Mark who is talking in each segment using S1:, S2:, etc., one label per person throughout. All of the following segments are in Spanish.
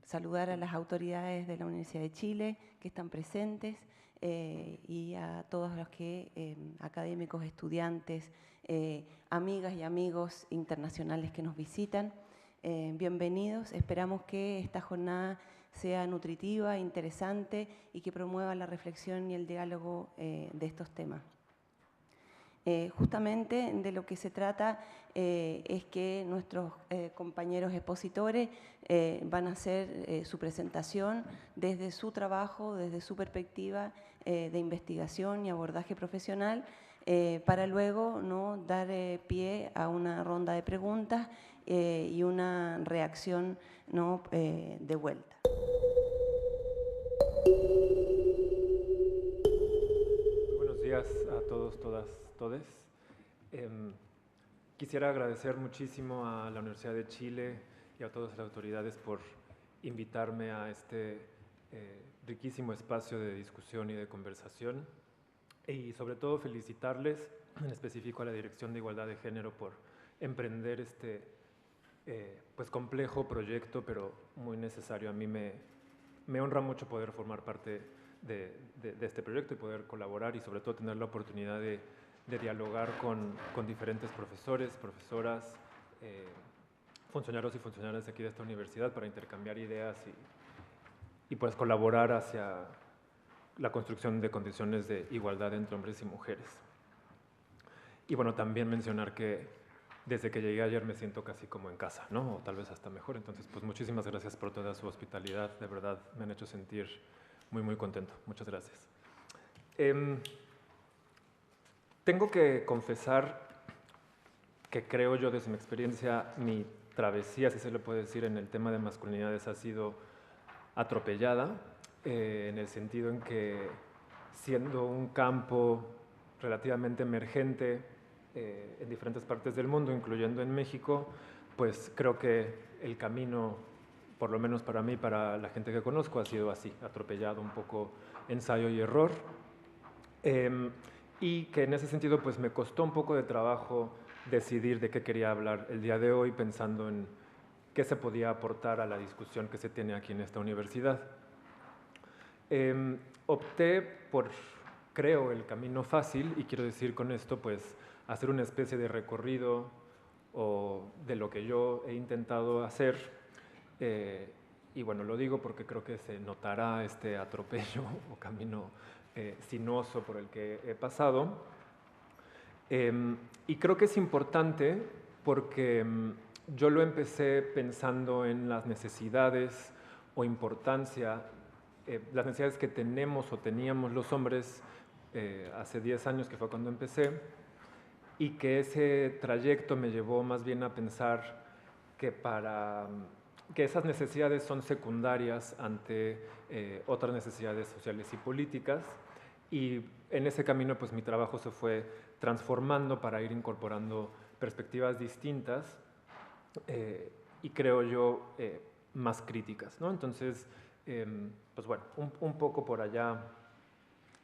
S1: saludar a las autoridades de la Universidad de Chile que están presentes y a todos los que, académicos, estudiantes, amigas y amigos internacionales que nos visitan. Bienvenidos, esperamos que esta jornada sea nutritiva, interesante y que promueva la reflexión y el diálogo de estos temas. Justamente de lo que se trata es que nuestros compañeros expositores van a hacer su presentación desde su trabajo, desde su perspectiva de investigación y abordaje profesional, para luego dar pie a una ronda de preguntas y una reacción de vuelta.
S2: Buenos días a todos, todas, todes. Quisiera agradecer muchísimo a la Universidad de Chile y a todas las autoridades por invitarme a este riquísimo espacio de discusión y de conversación, y sobre todo felicitarles, en específico a la Dirección de Igualdad de Género, por emprender este pues complejo proyecto, pero muy necesario. A mí me honra mucho poder formar parte de este proyecto y poder colaborar, y sobre todo tener la oportunidad de dialogar con diferentes profesores, profesoras, funcionarios y funcionarias de aquí de esta universidad, para intercambiar ideas y pues colaborar hacia la construcción de condiciones de igualdad entre hombres y mujeres. Y bueno, también mencionar que desde que llegué ayer me siento casi como en casa, ¿no? O tal vez hasta mejor. Entonces, pues muchísimas gracias por toda su hospitalidad. De verdad, me han hecho sentir muy, muy contento. Muchas gracias. Tengo que confesar que creo yo, desde mi experiencia, mi travesía, si se le puede decir, en el tema de masculinidades ha sido atropellada, en el sentido en que, siendo un campo relativamente emergente en diferentes partes del mundo, incluyendo en México, pues creo que el camino, por lo menos para mí, para la gente que conozco, ha sido así, atropellado, un poco ensayo y error. Y que en ese sentido pues me costó un poco de trabajo decidir de qué quería hablar el día de hoy, pensando en qué se podía aportar a la discusión que se tiene aquí en esta universidad. Opté por, creo, el camino fácil, y quiero decir con esto pues hacer una especie de recorrido o de lo que yo he intentado hacer, y bueno, lo digo porque creo que se notará este atropello o camino sinuoso por el que he pasado. Y creo que es importante porque yo lo empecé pensando en las necesidades o importancia, las necesidades que tenemos o teníamos los hombres hace 10 años, que fue cuando empecé, y que ese trayecto me llevó más bien a pensar que esas necesidades son secundarias ante otras necesidades sociales y políticas, y en ese camino pues mi trabajo se fue transformando para ir incorporando perspectivas distintas y creo yo más críticas, ¿no? Entonces, pues bueno, un poco por allá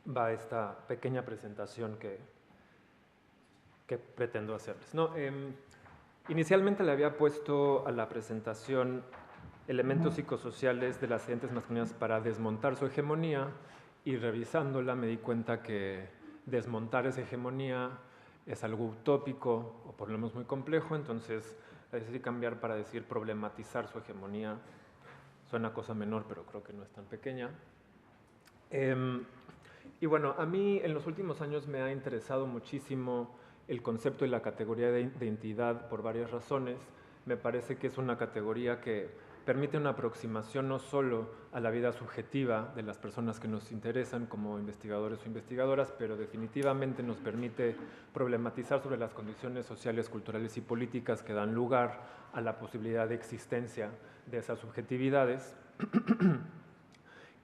S2: va esta pequeña presentación que pretendo hacerles, ¿no? Inicialmente le había puesto a la presentación elementos psicosociales de las identidades masculinas para desmontar su hegemonía, y revisándola me di cuenta que desmontar esa hegemonía es algo utópico o por lo menos muy complejo. Entonces decidí cambiar para decir problematizar su hegemonía. Suena cosa menor, pero creo que no es tan pequeña. Y bueno, a mí en los últimos años me ha interesado muchísimo el concepto y la categoría de identidad por varias razones. Me parece que es una categoría que permite una aproximación no solo a la vida subjetiva de las personas que nos interesan como investigadores o investigadoras, pero definitivamente nos permite problematizar sobre las condiciones sociales, culturales y políticas que dan lugar a la posibilidad de existencia de esas subjetividades.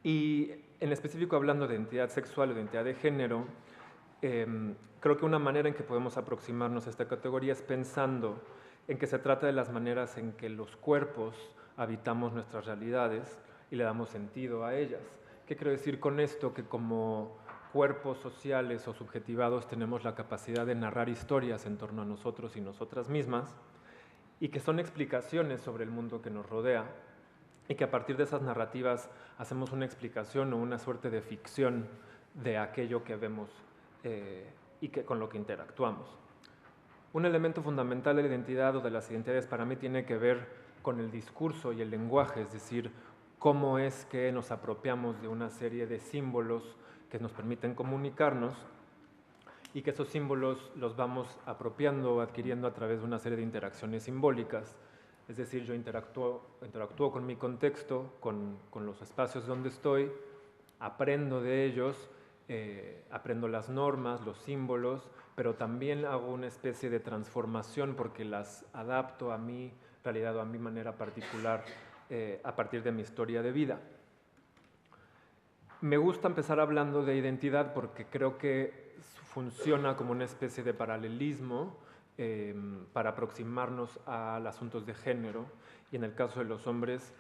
S2: Y en específico, hablando de identidad sexual o de identidad de género, creo que una manera en que podemos aproximarnos a esta categoría es pensando en que se trata de las maneras en que los cuerpos habitamos nuestras realidades y le damos sentido a ellas. ¿Qué quiero decir con esto? Que como cuerpos sociales o subjetivados tenemos la capacidad de narrar historias en torno a nosotros y nosotras mismas, y que son explicaciones sobre el mundo que nos rodea, y que a partir de esas narrativas hacemos una explicación o una suerte de ficción de aquello que vemos y con lo que interactuamos. Un elemento fundamental de la identidad o de las identidades para mí tiene que ver con el discurso y el lenguaje, es decir, cómo es que nos apropiamos de una serie de símbolos que nos permiten comunicarnos y que esos símbolos los vamos apropiando o adquiriendo a través de una serie de interacciones simbólicas. Es decir, yo interactúo con mi contexto, con los espacios donde estoy, aprendo de ellos, aprendo las normas, los símbolos, pero también hago una especie de transformación porque las adapto a mi realidad o a mi manera particular a partir de mi historia de vida. Me gusta empezar hablando de identidad porque creo que funciona como una especie de paralelismo para aproximarnos a los asuntos de género y en el caso de los hombres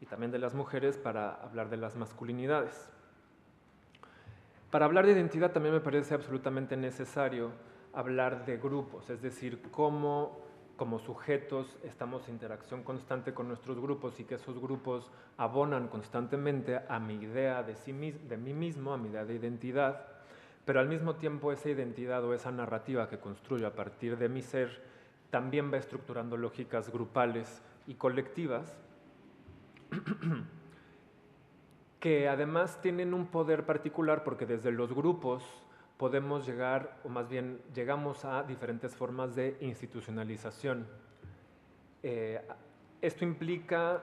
S2: y también de las mujeres para hablar de las masculinidades. Para hablar de identidad también me parece absolutamente necesario hablar de grupos, es decir, cómo como sujetos estamos en interacción constante con nuestros grupos y que esos grupos abonan constantemente a mi idea de mí mismo, a mi idea de identidad, pero al mismo tiempo esa identidad o esa narrativa que construyo a partir de mi ser también va estructurando lógicas grupales y colectivas que además tienen un poder particular porque desde los grupos podemos llegar, o más bien llegamos a diferentes formas de institucionalización. Esto implica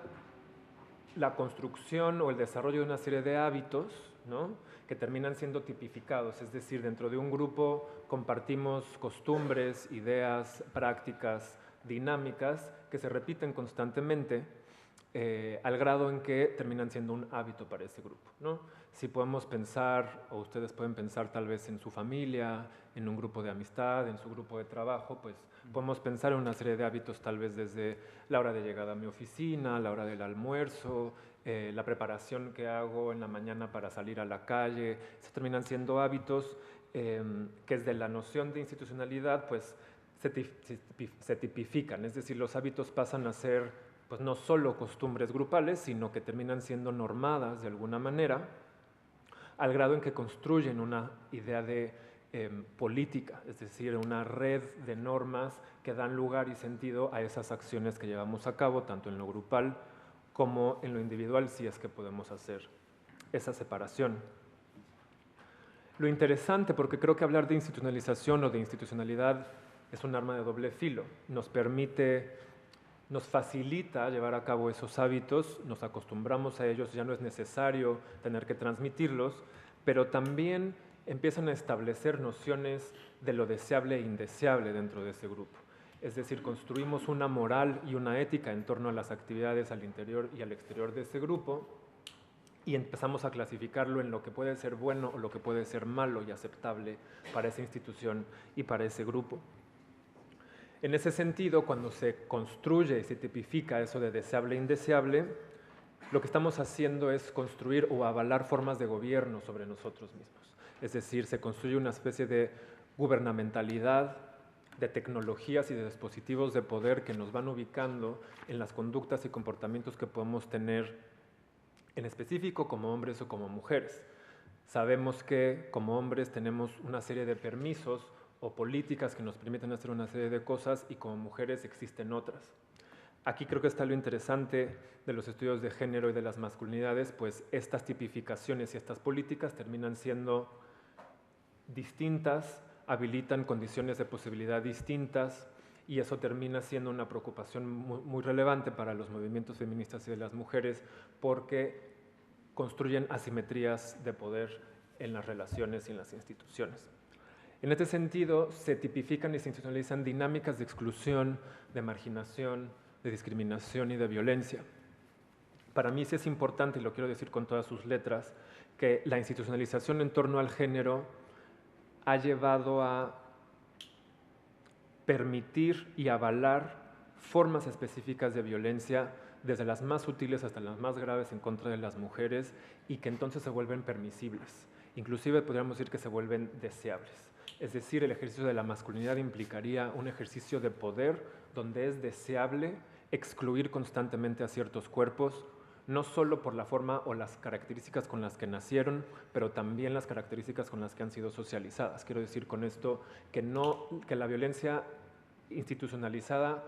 S2: la construcción o el desarrollo de una serie de hábitos, ¿no?, que terminan siendo tipificados, es decir, dentro de un grupo compartimos costumbres, ideas, prácticas, dinámicas que se repiten constantemente al grado en que terminan siendo un hábito para ese grupo, ¿no? Si podemos pensar, o ustedes pueden pensar tal vez en su familia, en un grupo de amistad, en su grupo de trabajo, pues podemos pensar en una serie de hábitos tal vez desde la hora de llegada a mi oficina, la hora del almuerzo, la preparación que hago en la mañana para salir a la calle. Se terminan siendo hábitos que desde la noción de institucionalidad pues se tipifican, es decir, los hábitos pasan a ser pues no solo costumbres grupales, sino que terminan siendo normadas de alguna manera, al grado en que construyen una idea de política, es decir, una red de normas que dan lugar y sentido a esas acciones que llevamos a cabo, tanto en lo grupal como en lo individual, si es que podemos hacer esa separación. Lo interesante, porque creo que hablar de institucionalización o de institucionalidad es un arma de doble filo, nos facilita llevar a cabo esos hábitos, nos acostumbramos a ellos, ya no es necesario tener que transmitirlos, pero también empiezan a establecer nociones de lo deseable e indeseable dentro de ese grupo. Es decir, construimos una moral y una ética en torno a las actividades al interior y al exterior de ese grupo y empezamos a clasificarlo en lo que puede ser bueno o lo que puede ser malo y aceptable para esa institución y para ese grupo. En ese sentido, cuando se construye y se tipifica eso de deseable e indeseable, lo que estamos haciendo es construir o avalar formas de gobierno sobre nosotros mismos. Es decir, se construye una especie de gubernamentalidad, de tecnologías y de dispositivos de poder que nos van ubicando en las conductas y comportamientos que podemos tener en específico como hombres o como mujeres. Sabemos que como hombres tenemos una serie de permisos o políticas que nos permiten hacer una serie de cosas y como mujeres existen otras. Aquí creo que está lo interesante de los estudios de género y de las masculinidades, pues estas tipificaciones y estas políticas terminan siendo distintas, habilitan condiciones de posibilidad distintas y eso termina siendo una preocupación muy relevante para los movimientos feministas y de las mujeres porque construyen asimetrías de poder en las relaciones y en las instituciones. En este sentido, se tipifican y se institucionalizan dinámicas de exclusión, de marginación, de discriminación y de violencia. Para mí sí es importante, y lo quiero decir con todas sus letras, que la institucionalización en torno al género ha llevado a permitir y avalar formas específicas de violencia, desde las más sutiles hasta las más graves en contra de las mujeres, y que entonces se vuelven permisibles. Inclusive podríamos decir que se vuelven deseables. Es decir, el ejercicio de la masculinidad implicaría un ejercicio de poder donde es deseable excluir constantemente a ciertos cuerpos, no solo por la forma o las características con las que nacieron, pero también las características con las que han sido socializadas. Quiero decir con esto que la violencia institucionalizada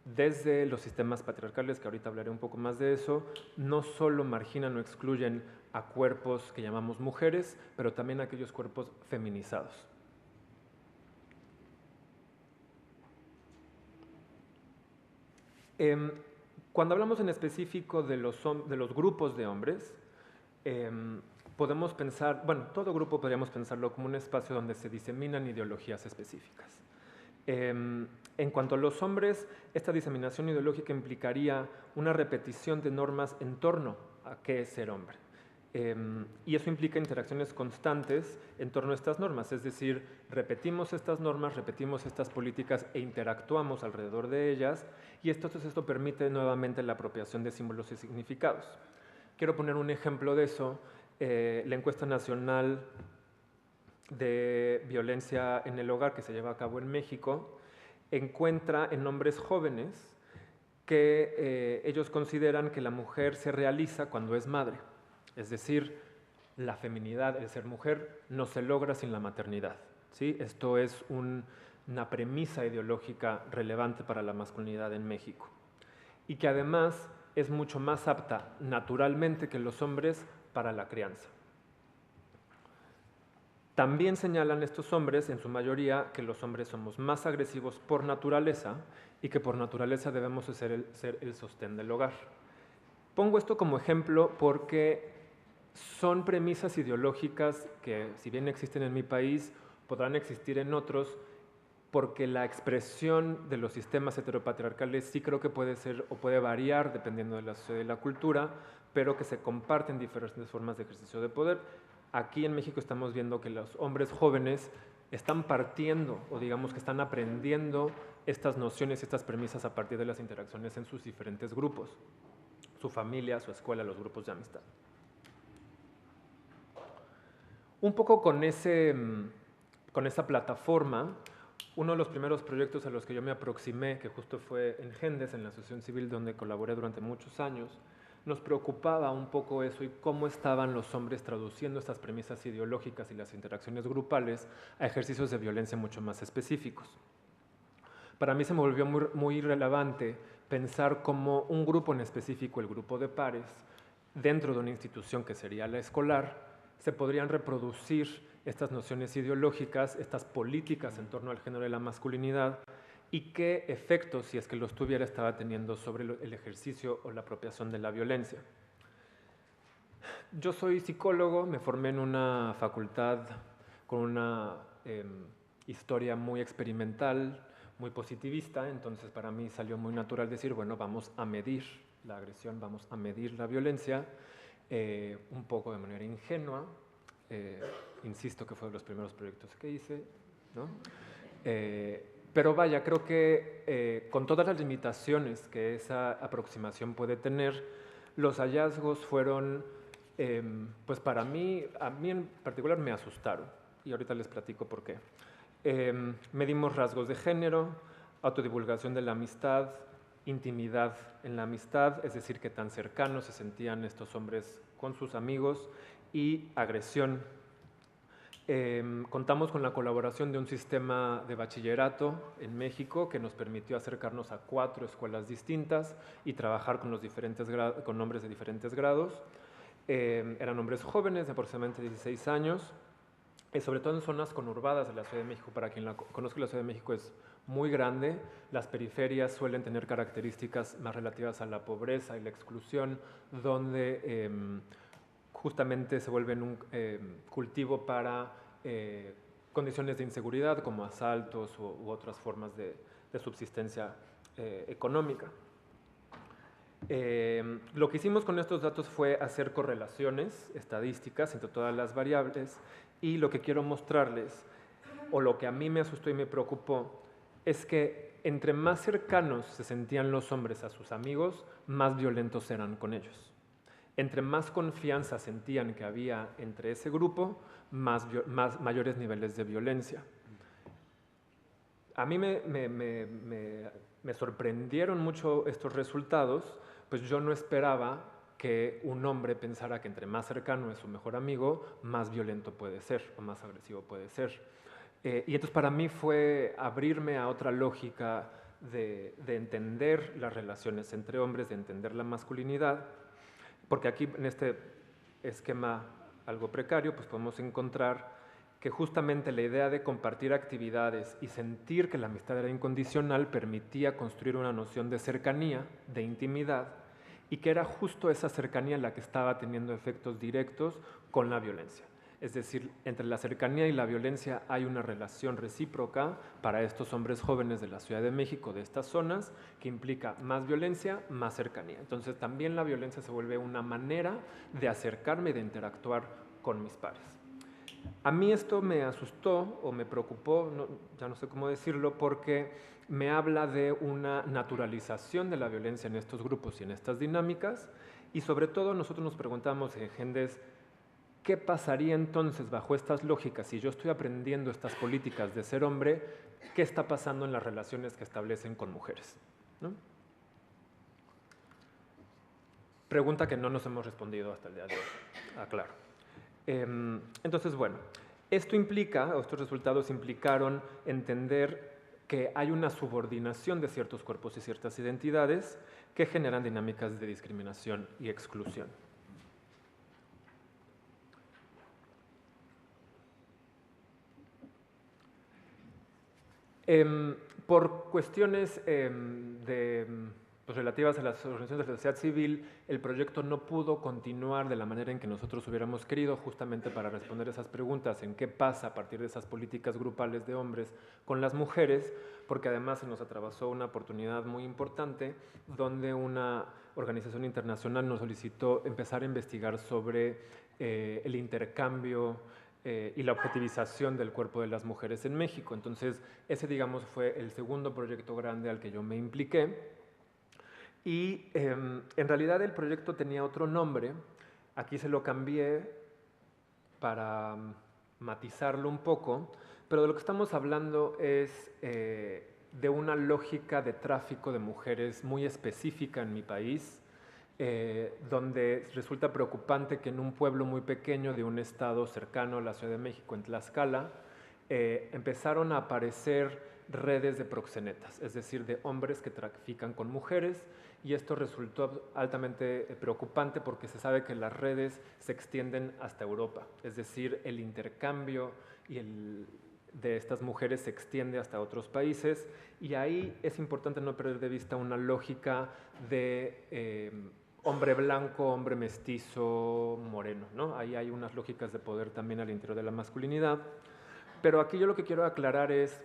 S2: desde los sistemas patriarcales, que ahorita hablaré un poco más de eso, no solo marginan o excluyen a cuerpos que llamamos mujeres, pero también a aquellos cuerpos feminizados. Cuando hablamos en específico de los grupos de hombres, podemos pensar, bueno, todo grupo podríamos pensarlo como un espacio donde se diseminan ideologías específicas. En cuanto a los hombres, esta diseminación ideológica implicaría una repetición de normas en torno a qué es ser hombre. Y eso implica interacciones constantes en torno a estas normas, es decir, repetimos estas normas, repetimos estas políticas e interactuamos alrededor de ellas, y entonces esto permite nuevamente la apropiación de símbolos y significados. Quiero poner un ejemplo de eso. La encuesta nacional de violencia en el hogar que se lleva a cabo en México encuentra en hombres jóvenes que ellos consideran que la mujer se realiza cuando es madre. Es decir, la feminidad, el ser mujer, no se logra sin la maternidad, ¿sí? Esto es una premisa ideológica relevante para la masculinidad en México. Y que además es mucho más apta naturalmente que los hombres para la crianza. También señalan estos hombres, en su mayoría, que los hombres somos más agresivos por naturaleza y que por naturaleza debemos ser el sostén del hogar. Pongo esto como ejemplo porque son premisas ideológicas que, si bien existen en mi país, podrán existir en otros, porque la expresión de los sistemas heteropatriarcales sí creo que puede ser o puede variar dependiendo de la sociedad y la cultura, pero que se comparten diferentes formas de ejercicio de poder. Aquí en México estamos viendo que los hombres jóvenes están partiendo, o digamos que están aprendiendo estas nociones, estas premisas a partir de las interacciones en sus diferentes grupos, su familia, su escuela, los grupos de amistad. Un poco con esa plataforma, uno de los primeros proyectos a los que yo me aproximé, que justo fue en Gendes, en la asociación civil donde colaboré durante muchos años, nos preocupaba un poco eso y cómo estaban los hombres traduciendo estas premisas ideológicas y las interacciones grupales a ejercicios de violencia mucho más específicos. Para mí se me volvió muy relevante pensar cómo un grupo en específico, el grupo de pares, dentro de una institución que sería la escolar, se podrían reproducir estas nociones ideológicas, estas políticas en torno al género y la masculinidad, y qué efectos, si es que los tuviera, estaba teniendo sobre el ejercicio o la apropiación de la violencia. Yo soy psicólogo, me formé en una facultad con una historia muy experimental, muy positivista, entonces para mí salió muy natural decir, bueno, vamos a medir la agresión, vamos a medir la violencia, un poco de manera ingenua, insisto que fue de los primeros proyectos que hice, ¿no? Pero vaya, creo que con todas las limitaciones que esa aproximación puede tener, los hallazgos fueron, pues para mí, a mí en particular me asustaron, y ahorita les platico por qué. Medimos rasgos de género, autodivulgación de la amistad, intimidad en la amistad, es decir, qué tan cercanos se sentían estos hombres con sus amigos, y agresión. Contamos con la colaboración de un sistema de bachillerato en México que nos permitió acercarnos a 4 escuelas distintas y trabajar con hombres de diferentes grados. Eran hombres jóvenes de aproximadamente 16 años, sobre todo en zonas conurbadas de la Ciudad de México. Para quien la conozca, la Ciudad de México es muy grande, las periferias suelen tener características más relativas a la pobreza y la exclusión, donde justamente se vuelven un cultivo para condiciones de inseguridad como asaltos u otras formas de subsistencia económica. Lo que hicimos con estos datos fue hacer correlaciones estadísticas entre todas las variables, y lo que quiero mostrarles, o lo que a mí me asustó y me preocupó, es que entre más cercanos se sentían los hombres a sus amigos, más violentos eran con ellos. Entre más confianza sentían que había entre ese grupo, mayores niveles de violencia. A mí me sorprendieron mucho estos resultados, pues yo no esperaba que un hombre pensara que entre más cercano es su mejor amigo, más violento puede ser o más agresivo puede ser. Y entonces para mí fue abrirme a otra lógica de entender las relaciones entre hombres, de entender la masculinidad, porque aquí en este esquema algo precario, pues podemos encontrar que justamente la idea de compartir actividades y sentir que la amistad era incondicional permitía construir una noción de cercanía, de intimidad, y que era justo esa cercanía la que estaba teniendo efectos directos con la violencia. Es decir, entre la cercanía y la violencia hay una relación recíproca para estos hombres jóvenes de la Ciudad de México, de estas zonas, que implica más violencia, más cercanía. Entonces también la violencia se vuelve una manera de acercarme y de interactuar con mis pares. A mí esto me asustó o me preocupó, ya no sé cómo decirlo, porque me habla de una naturalización de la violencia en estos grupos y en estas dinámicas, y sobre todo nosotros nos preguntamos en Gendes, ¿qué pasaría entonces bajo estas lógicas si yo estoy aprendiendo estas políticas de ser hombre? ¿Qué está pasando en las relaciones que establecen con mujeres? ¿No? Pregunta que no nos hemos respondido hasta el día de hoy. Claro. Entonces, bueno, esto implica, o estos resultados implicaron entender que hay una subordinación de ciertos cuerpos y ciertas identidades que generan dinámicas de discriminación y exclusión. Por cuestiones pues, relativas a las organizaciones de la sociedad civil, el proyecto no pudo continuar de la manera en que nosotros hubiéramos querido, justamente para responder esas preguntas, en qué pasa a partir de esas políticas grupales de hombres con las mujeres, porque además se nos atravesó una oportunidad muy importante donde una organización internacional nos solicitó empezar a investigar sobre el intercambio y la objetivización del cuerpo de las mujeres en México. Entonces, ese, digamos, fue el segundo proyecto grande al que yo me impliqué. Y en realidad el proyecto tenía otro nombre. Aquí se lo cambié para matizarlo un poco, pero de lo que estamos hablando es de una lógica de tráfico de mujeres muy específica en mi país, donde resulta preocupante que en un pueblo muy pequeño de un estado cercano a la Ciudad de México, en Tlaxcala, empezaron a aparecer redes de proxenetas, es decir, de hombres que trafican con mujeres, y esto resultó altamente preocupante porque se sabe que las redes se extienden hasta Europa, es decir, el intercambio de estas mujeres se extiende hasta otros países, y ahí es importante no perder de vista una lógica de hombre blanco, hombre mestizo, moreno, ¿no? Ahí hay unas lógicas de poder también al interior de la masculinidad. Pero aquí yo lo que quiero aclarar es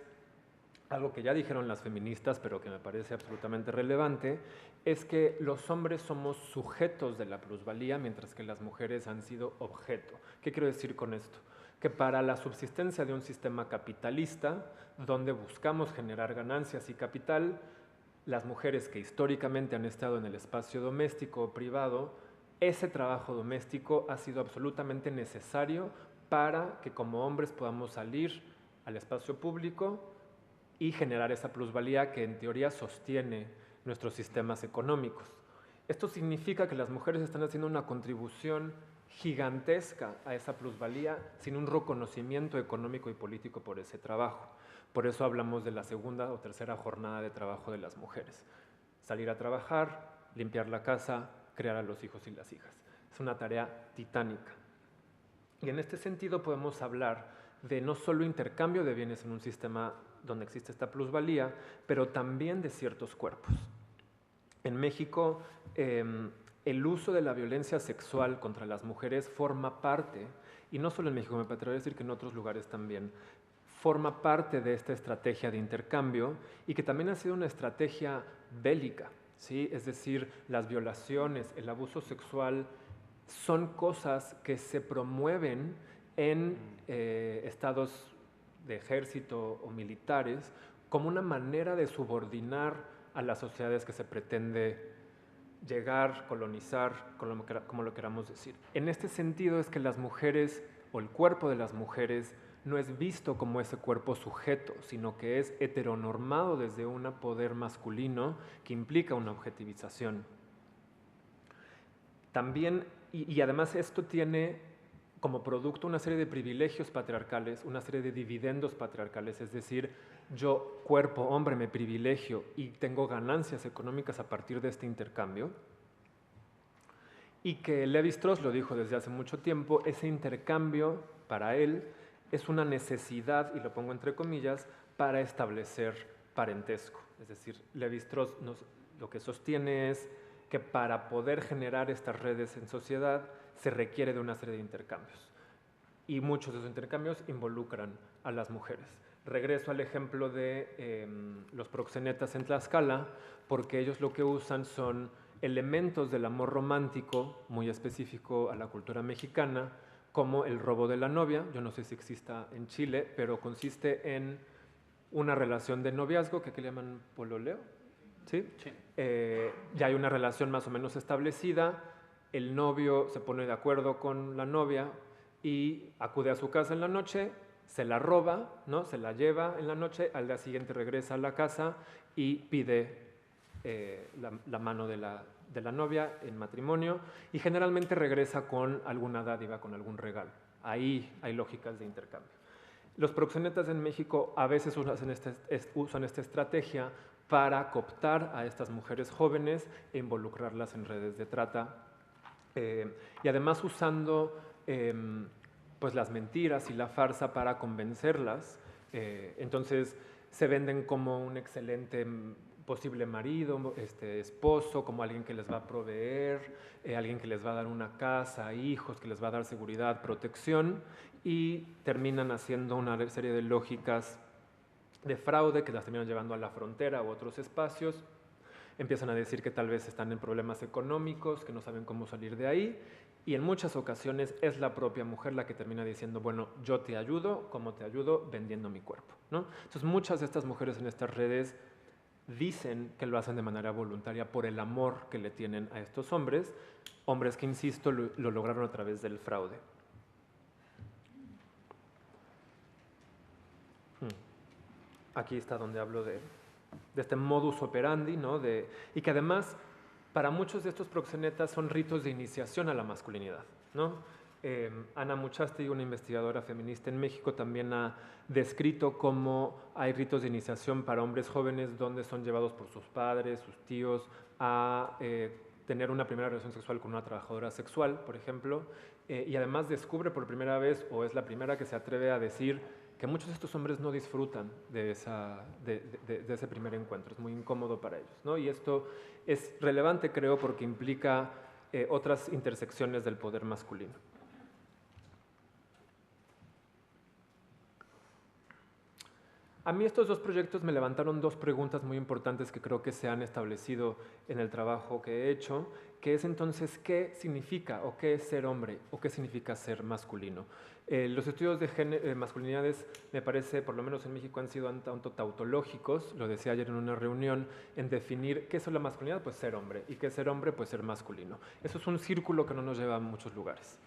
S2: algo que ya dijeron las feministas, pero que me parece absolutamente relevante, es que los hombres somos sujetos de la plusvalía, mientras que las mujeres han sido objeto. ¿Qué quiero decir con esto? Que para la subsistencia de un sistema capitalista, donde buscamos generar ganancias y capital, las mujeres que históricamente han estado en el espacio doméstico o privado, ese trabajo doméstico ha sido absolutamente necesario para que como hombres podamos salir al espacio público y generar esa plusvalía que en teoría sostiene nuestros sistemas económicos. Esto significa que las mujeres están haciendo una contribución gigantesca a esa plusvalía sin un reconocimiento económico y político por ese trabajo. Por eso hablamos de la segunda o tercera jornada de trabajo de las mujeres. Salir a trabajar, limpiar la casa, criar a los hijos y las hijas. Es una tarea titánica. Y en este sentido podemos hablar de no solo intercambio de bienes en un sistema donde existe esta plusvalía, pero también de ciertos cuerpos. En México, el uso de la violencia sexual contra las mujeres forma parte, y no solo en México, me atrevería a decir que en otros lugares también, forma parte de esta estrategia de intercambio y que también ha sido una estrategia bélica, ¿sí? Es decir, las violaciones, el abuso sexual son cosas que se promueven en estados de ejército o militares como una manera de subordinar a las sociedades que se pretende llegar, colonizar, como lo queramos decir. En este sentido es que las mujeres o el cuerpo de las mujeres no es visto como ese cuerpo sujeto, sino que es heteronormado desde un poder masculino que implica una objetivización. También, y además esto tiene como producto una serie de privilegios patriarcales, una serie de dividendos patriarcales, es decir, yo, cuerpo, hombre, me privilegio y tengo ganancias económicas a partir de este intercambio. Y que Lévi-Strauss lo dijo desde hace mucho tiempo, ese intercambio para él es una necesidad, y lo pongo entre comillas, para establecer parentesco. Es decir, Lévi-Strauss lo que sostiene es que para poder generar estas redes en sociedad se requiere de una serie de intercambios. Y muchos de esos intercambios involucran a las mujeres. Regreso al ejemplo de los proxenetas en Tlaxcala, porque ellos lo que usan son elementos del amor romántico, muy específico a la cultura mexicana, como el robo de la novia. Yo no sé si exista en Chile, pero consiste en una relación de noviazgo, que aquí le llaman pololeo, ¿sí? Sí. Ya hay una relación más o menos establecida, el novio se pone de acuerdo con la novia y acude a su casa en la noche, se la roba, ¿no? Se la lleva en la noche, al día siguiente regresa a la casa y pide la mano de la novia en matrimonio, y generalmente regresa con alguna dádiva, con algún regalo. Ahí hay lógicas de intercambio. Los proxenetas en México a veces usan esta estrategia para cooptar a estas mujeres jóvenes e involucrarlas en redes de trata, y además usando pues las mentiras y la farsa para convencerlas. Entonces se venden como un excelente posible marido, esposo, como alguien que les va a proveer, alguien que les va a dar una casa, hijos, que les va a dar seguridad, protección, y terminan haciendo una serie de lógicas de fraude que las terminan llevando a la frontera u otros espacios. Empiezan a decir que tal vez están en problemas económicos, que no saben cómo salir de ahí, y en muchas ocasiones es la propia mujer la que termina diciendo, bueno, yo te ayudo, ¿cómo te ayudo? Vendiendo mi cuerpo, ¿no? Entonces muchas de estas mujeres en estas redes dicen que lo hacen de manera voluntaria por el amor que le tienen a estos hombres, hombres que, insisto, lo lograron a través del fraude. Aquí está donde hablo de este modus operandi, ¿no? Y que además para muchos de estos proxenetas son ritos de iniciación a la masculinidad, ¿no? Ana Muchastegui, una investigadora feminista en México, también ha descrito cómo hay ritos de iniciación para hombres jóvenes donde son llevados por sus padres, sus tíos, a tener una primera relación sexual con una trabajadora sexual, por ejemplo, y además descubre por primera vez, o es la primera que se atreve a decir, que muchos de estos hombres no disfrutan de ese primer encuentro, es muy incómodo para ellos, ¿no? Y esto es relevante, creo, porque implica otras intersecciones del poder masculino. A mí estos dos proyectos me levantaron dos preguntas muy importantes que creo que se han establecido en el trabajo que he hecho, que es entonces qué significa o qué es ser hombre o qué significa ser masculino. Los estudios de masculinidades, me parece, por lo menos en México, han sido un tanto tautológicos, lo decía ayer en una reunión, en definir qué es la masculinidad, pues ser hombre, y qué es ser hombre, pues ser masculino. Eso es un círculo que no nos lleva a muchos lugares.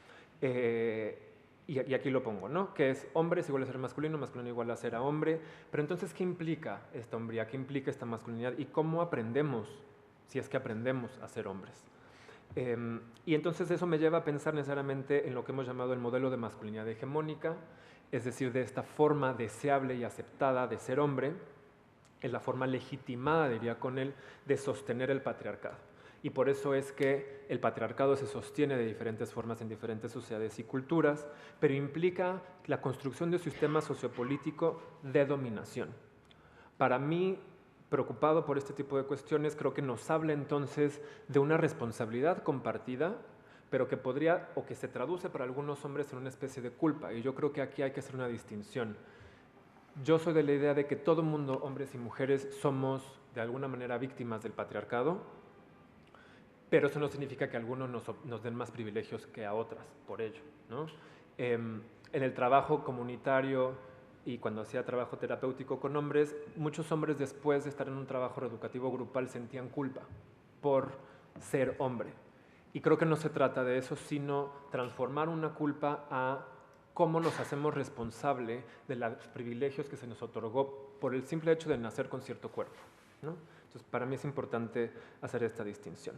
S2: Y aquí lo pongo, ¿no? Que es hombre es igual a ser masculino, masculino igual a ser a hombre. Pero entonces, ¿qué implica esta hombría? ¿Qué implica esta masculinidad? ¿Y cómo aprendemos, si es que aprendemos a ser hombres? Y entonces eso me lleva a pensar necesariamente en lo que hemos llamado el modelo de masculinidad hegemónica, es decir, de esta forma deseable y aceptada de ser hombre, en la forma legitimada, diría con él, de sostener el patriarcado. Y por eso es que el patriarcado se sostiene de diferentes formas en diferentes sociedades y culturas, pero implica la construcción de un sistema sociopolítico de dominación. Para mí, preocupado por este tipo de cuestiones, creo que nos habla entonces de una responsabilidad compartida, pero que podría, o que se traduce para algunos hombres en una especie de culpa. Y yo creo que aquí hay que hacer una distinción. Yo soy de la idea de que todo mundo, hombres y mujeres, somos de alguna manera víctimas del patriarcado, pero eso no significa que a algunos nos den más privilegios que a otras, por ello, ¿no? En el trabajo comunitario y cuando hacía trabajo terapéutico con hombres, muchos hombres después de estar en un trabajo reeducativo grupal sentían culpa por ser hombre. Y creo que no se trata de eso, sino transformar una culpa a cómo nos hacemos responsable de los privilegios que se nos otorgó por el simple hecho de nacer con cierto cuerpo, ¿no? Entonces, para mí es importante hacer esta distinción.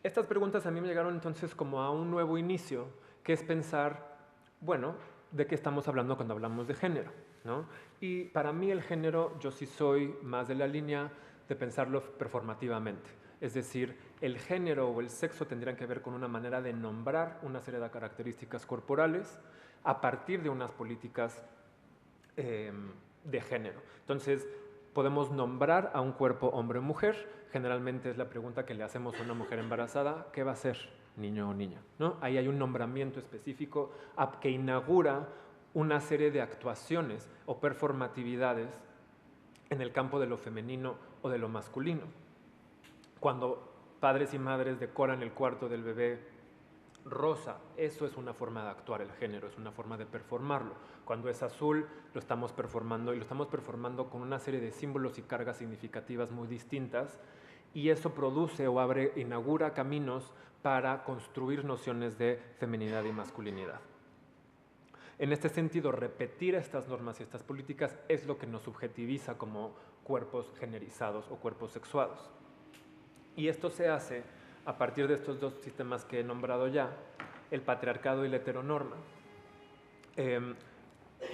S2: Estas preguntas a mí me llegaron entonces como a un nuevo inicio, que es pensar, bueno, ¿de qué estamos hablando cuando hablamos de género? ¿No? Y para mí el género, yo sí soy más de la línea de pensarlo performativamente. Es decir, el género o el sexo tendrían que ver con una manera de nombrar una serie de características corporales a partir de unas políticas de género. Entonces, podemos nombrar a un cuerpo hombre o mujer. Generalmente es la pregunta que le hacemos a una mujer embarazada: ¿qué va a ser, niño o niña? ¿No? Ahí hay un nombramiento específico que inaugura una serie de actuaciones o performatividades en el campo de lo femenino o de lo masculino. Cuando padres y madres decoran el cuarto del bebé rosa, eso es una forma de actuar el género, es una forma de performarlo. Cuando es azul, lo estamos performando, y lo estamos performando con una serie de símbolos y cargas significativas muy distintas, y eso produce o inaugura caminos para construir nociones de feminidad y masculinidad. En este sentido, repetir estas normas y estas políticas es lo que nos subjetiviza como cuerpos generizados o cuerpos sexuados. Y esto se hace a partir de estos dos sistemas que he nombrado ya, el patriarcado y la heteronorma.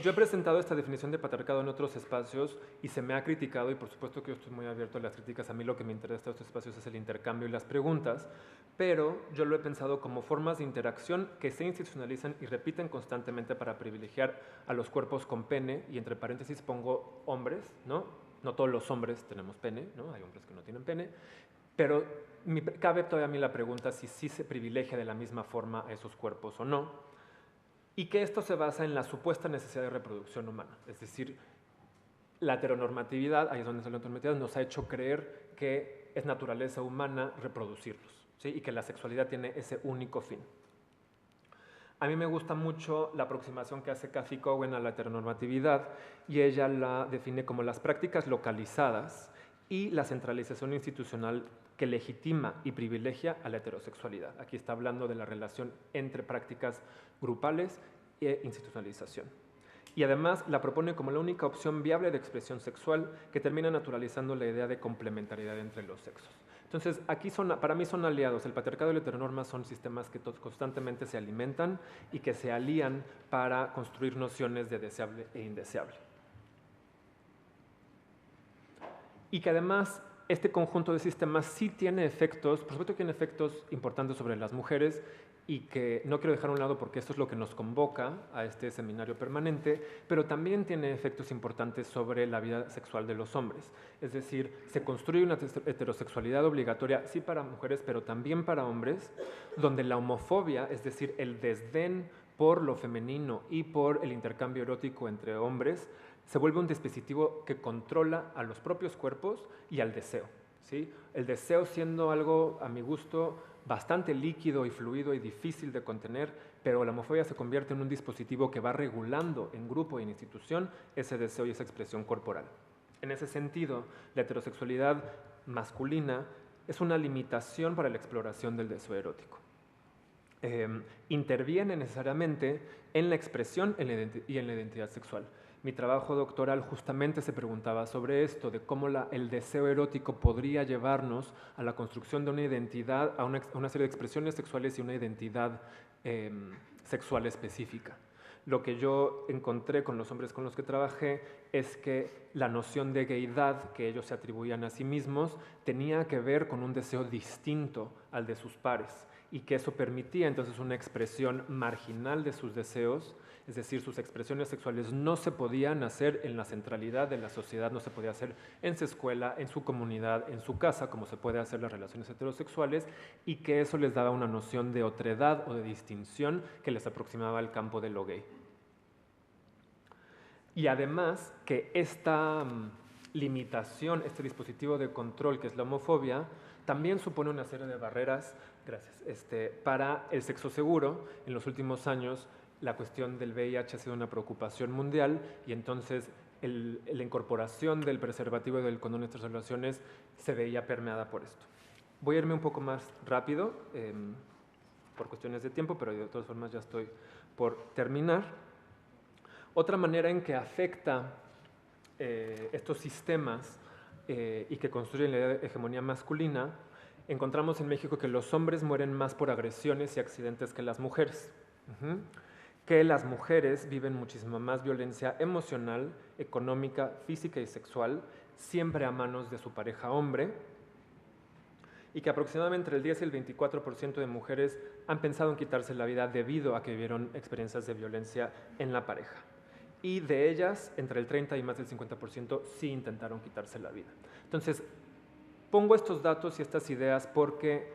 S2: Yo he presentado esta definición de patriarcado en otros espacios y se me ha criticado, y por supuesto que yo estoy muy abierto a las críticas. A mí lo que me interesa de estos espacios es el intercambio y las preguntas, pero yo lo he pensado como formas de interacción que se institucionalizan y repiten constantemente para privilegiar a los cuerpos con pene, y entre paréntesis pongo hombres, ¿no? No todos los hombres tenemos pene, ¿no? Hay hombres que no tienen pene, pero cabe todavía a mí la pregunta si sí se privilegia de la misma forma a esos cuerpos o no, y que esto se basa en la supuesta necesidad de reproducción humana. Es decir, la heteronormatividad, ahí es donde está la heteronormatividad, nos ha hecho creer que es naturaleza humana reproducirlos, ¿sí? Y que la sexualidad tiene ese único fin. A mí me gusta mucho la aproximación que hace Cathy Cowen a la heteronormatividad, y ella la define como las prácticas localizadas y la centralización institucional que legitima y privilegia a la heterosexualidad. Aquí está hablando de la relación entre prácticas grupales e institucionalización. Y además la propone como la única opción viable de expresión sexual, que termina naturalizando la idea de complementariedad entre los sexos. Entonces, aquí para mí son aliados. El patriarcado y la heteronorma son sistemas que constantemente se alimentan y que se alían para construir nociones de deseable e indeseable. Y que además este conjunto de sistemas sí tiene efectos, por supuesto que tiene efectos importantes sobre las mujeres, y que no quiero dejar a un lado porque esto es lo que nos convoca a este seminario permanente, pero también tiene efectos importantes sobre la vida sexual de los hombres. Es decir, se construye una heterosexualidad obligatoria, sí para mujeres, pero también para hombres, donde la homofobia, es decir, el desdén por lo femenino y por el intercambio erótico entre hombres, se vuelve un dispositivo que controla a los propios cuerpos y al deseo, ¿sí? El deseo siendo algo, a mi gusto, bastante líquido y fluido y difícil de contener, pero la homofobia se convierte en un dispositivo que va regulando en grupo y en institución ese deseo y esa expresión corporal. En ese sentido, la heterosexualidad masculina es una limitación para la exploración del deseo erótico. Interviene necesariamente en la expresión y en la identidad sexual. Mi trabajo doctoral justamente se preguntaba sobre esto, de cómo el deseo erótico podría llevarnos a la construcción de una identidad, a una serie de expresiones sexuales y una identidad sexual específica. Lo que yo encontré con los hombres con los que trabajé es que la noción de gaydad que ellos se atribuían a sí mismos tenía que ver con un deseo distinto al de sus pares, y que eso permitía entonces una expresión marginal de sus deseos. Es decir, sus expresiones sexuales no se podían hacer en la centralidad de la sociedad, no se podía hacer en su escuela, en su comunidad, en su casa, como se puede hacer las relaciones heterosexuales, y que eso les daba una noción de otredad o de distinción que les aproximaba al campo de lo gay. Y además que esta limitación, este dispositivo de control que es la homofobia, también supone una serie de barreras, para el sexo seguro. En los últimos años la cuestión del VIH ha sido una preocupación mundial, y entonces la incorporación del preservativo y del condón en estas relaciones se veía permeada por esto. Voy a irme un poco más rápido por cuestiones de tiempo, pero de todas formas ya estoy por terminar. Otra manera en que afecta estos sistemas y que construyen la idea de hegemonía masculina encontramos en México que los hombres mueren más por agresiones y accidentes que las mujeres. Que las mujeres viven muchísima más violencia emocional, económica, física y sexual, siempre a manos de su pareja hombre, y que aproximadamente el 10 y el 24% de mujeres han pensado en quitarse la vida debido a que vivieron experiencias de violencia en la pareja. Y de ellas, entre el 30 y más del 50% sí intentaron quitarse la vida. Entonces, pongo estos datos y estas ideas porque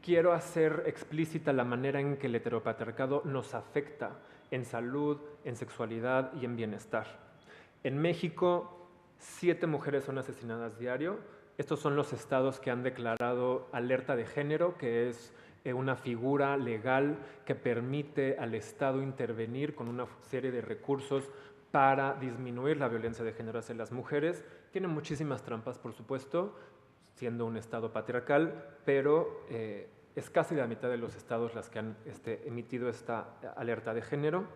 S2: quiero hacer explícita la manera en que el heteropatriarcado nos afecta en salud, en sexualidad y en bienestar. En México, 7 mujeres son asesinadas diario. Estos son los estados que han declarado alerta de género, que es una figura legal que permite al Estado intervenir con una serie de recursos para disminuir la violencia de género hacia las mujeres. Tiene muchísimas trampas, por supuesto, siendo un estado patriarcal, pero es casi la mitad de los estados las que han emitido esta alerta de género.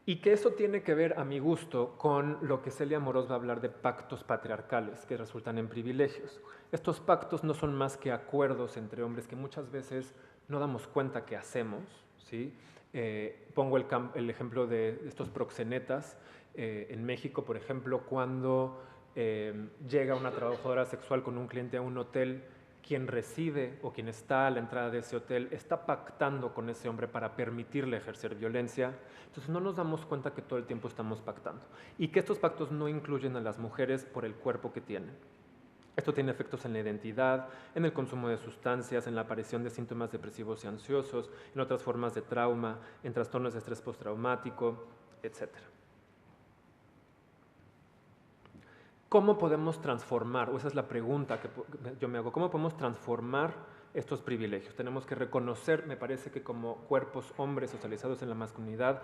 S2: Y que eso tiene que ver, a mi gusto, con lo que Celia Amorós va a hablar de pactos patriarcales que resultan en privilegios. Estos pactos no son más que acuerdos entre hombres que muchas veces no damos cuenta que hacemos, ¿sí? Pongo el ejemplo de estos proxenetas. En México, por ejemplo, cuando llega una trabajadora sexual con un cliente a un hotel, quien recibe o quien está a la entrada de ese hotel está pactando con ese hombre para permitirle ejercer violencia. Entonces no nos damos cuenta que todo el tiempo estamos pactando y que estos pactos no incluyen a las mujeres por el cuerpo que tienen. Esto tiene efectos en la identidad, en el consumo de sustancias, en la aparición de síntomas depresivos y ansiosos, en otras formas de trauma, en trastornos de estrés postraumático, etc. ¿Cómo podemos transformar? O esa es la pregunta que yo me hago. ¿Cómo podemos transformar estos privilegios? Tenemos que reconocer, me parece que como cuerpos hombres socializados en la masculinidad,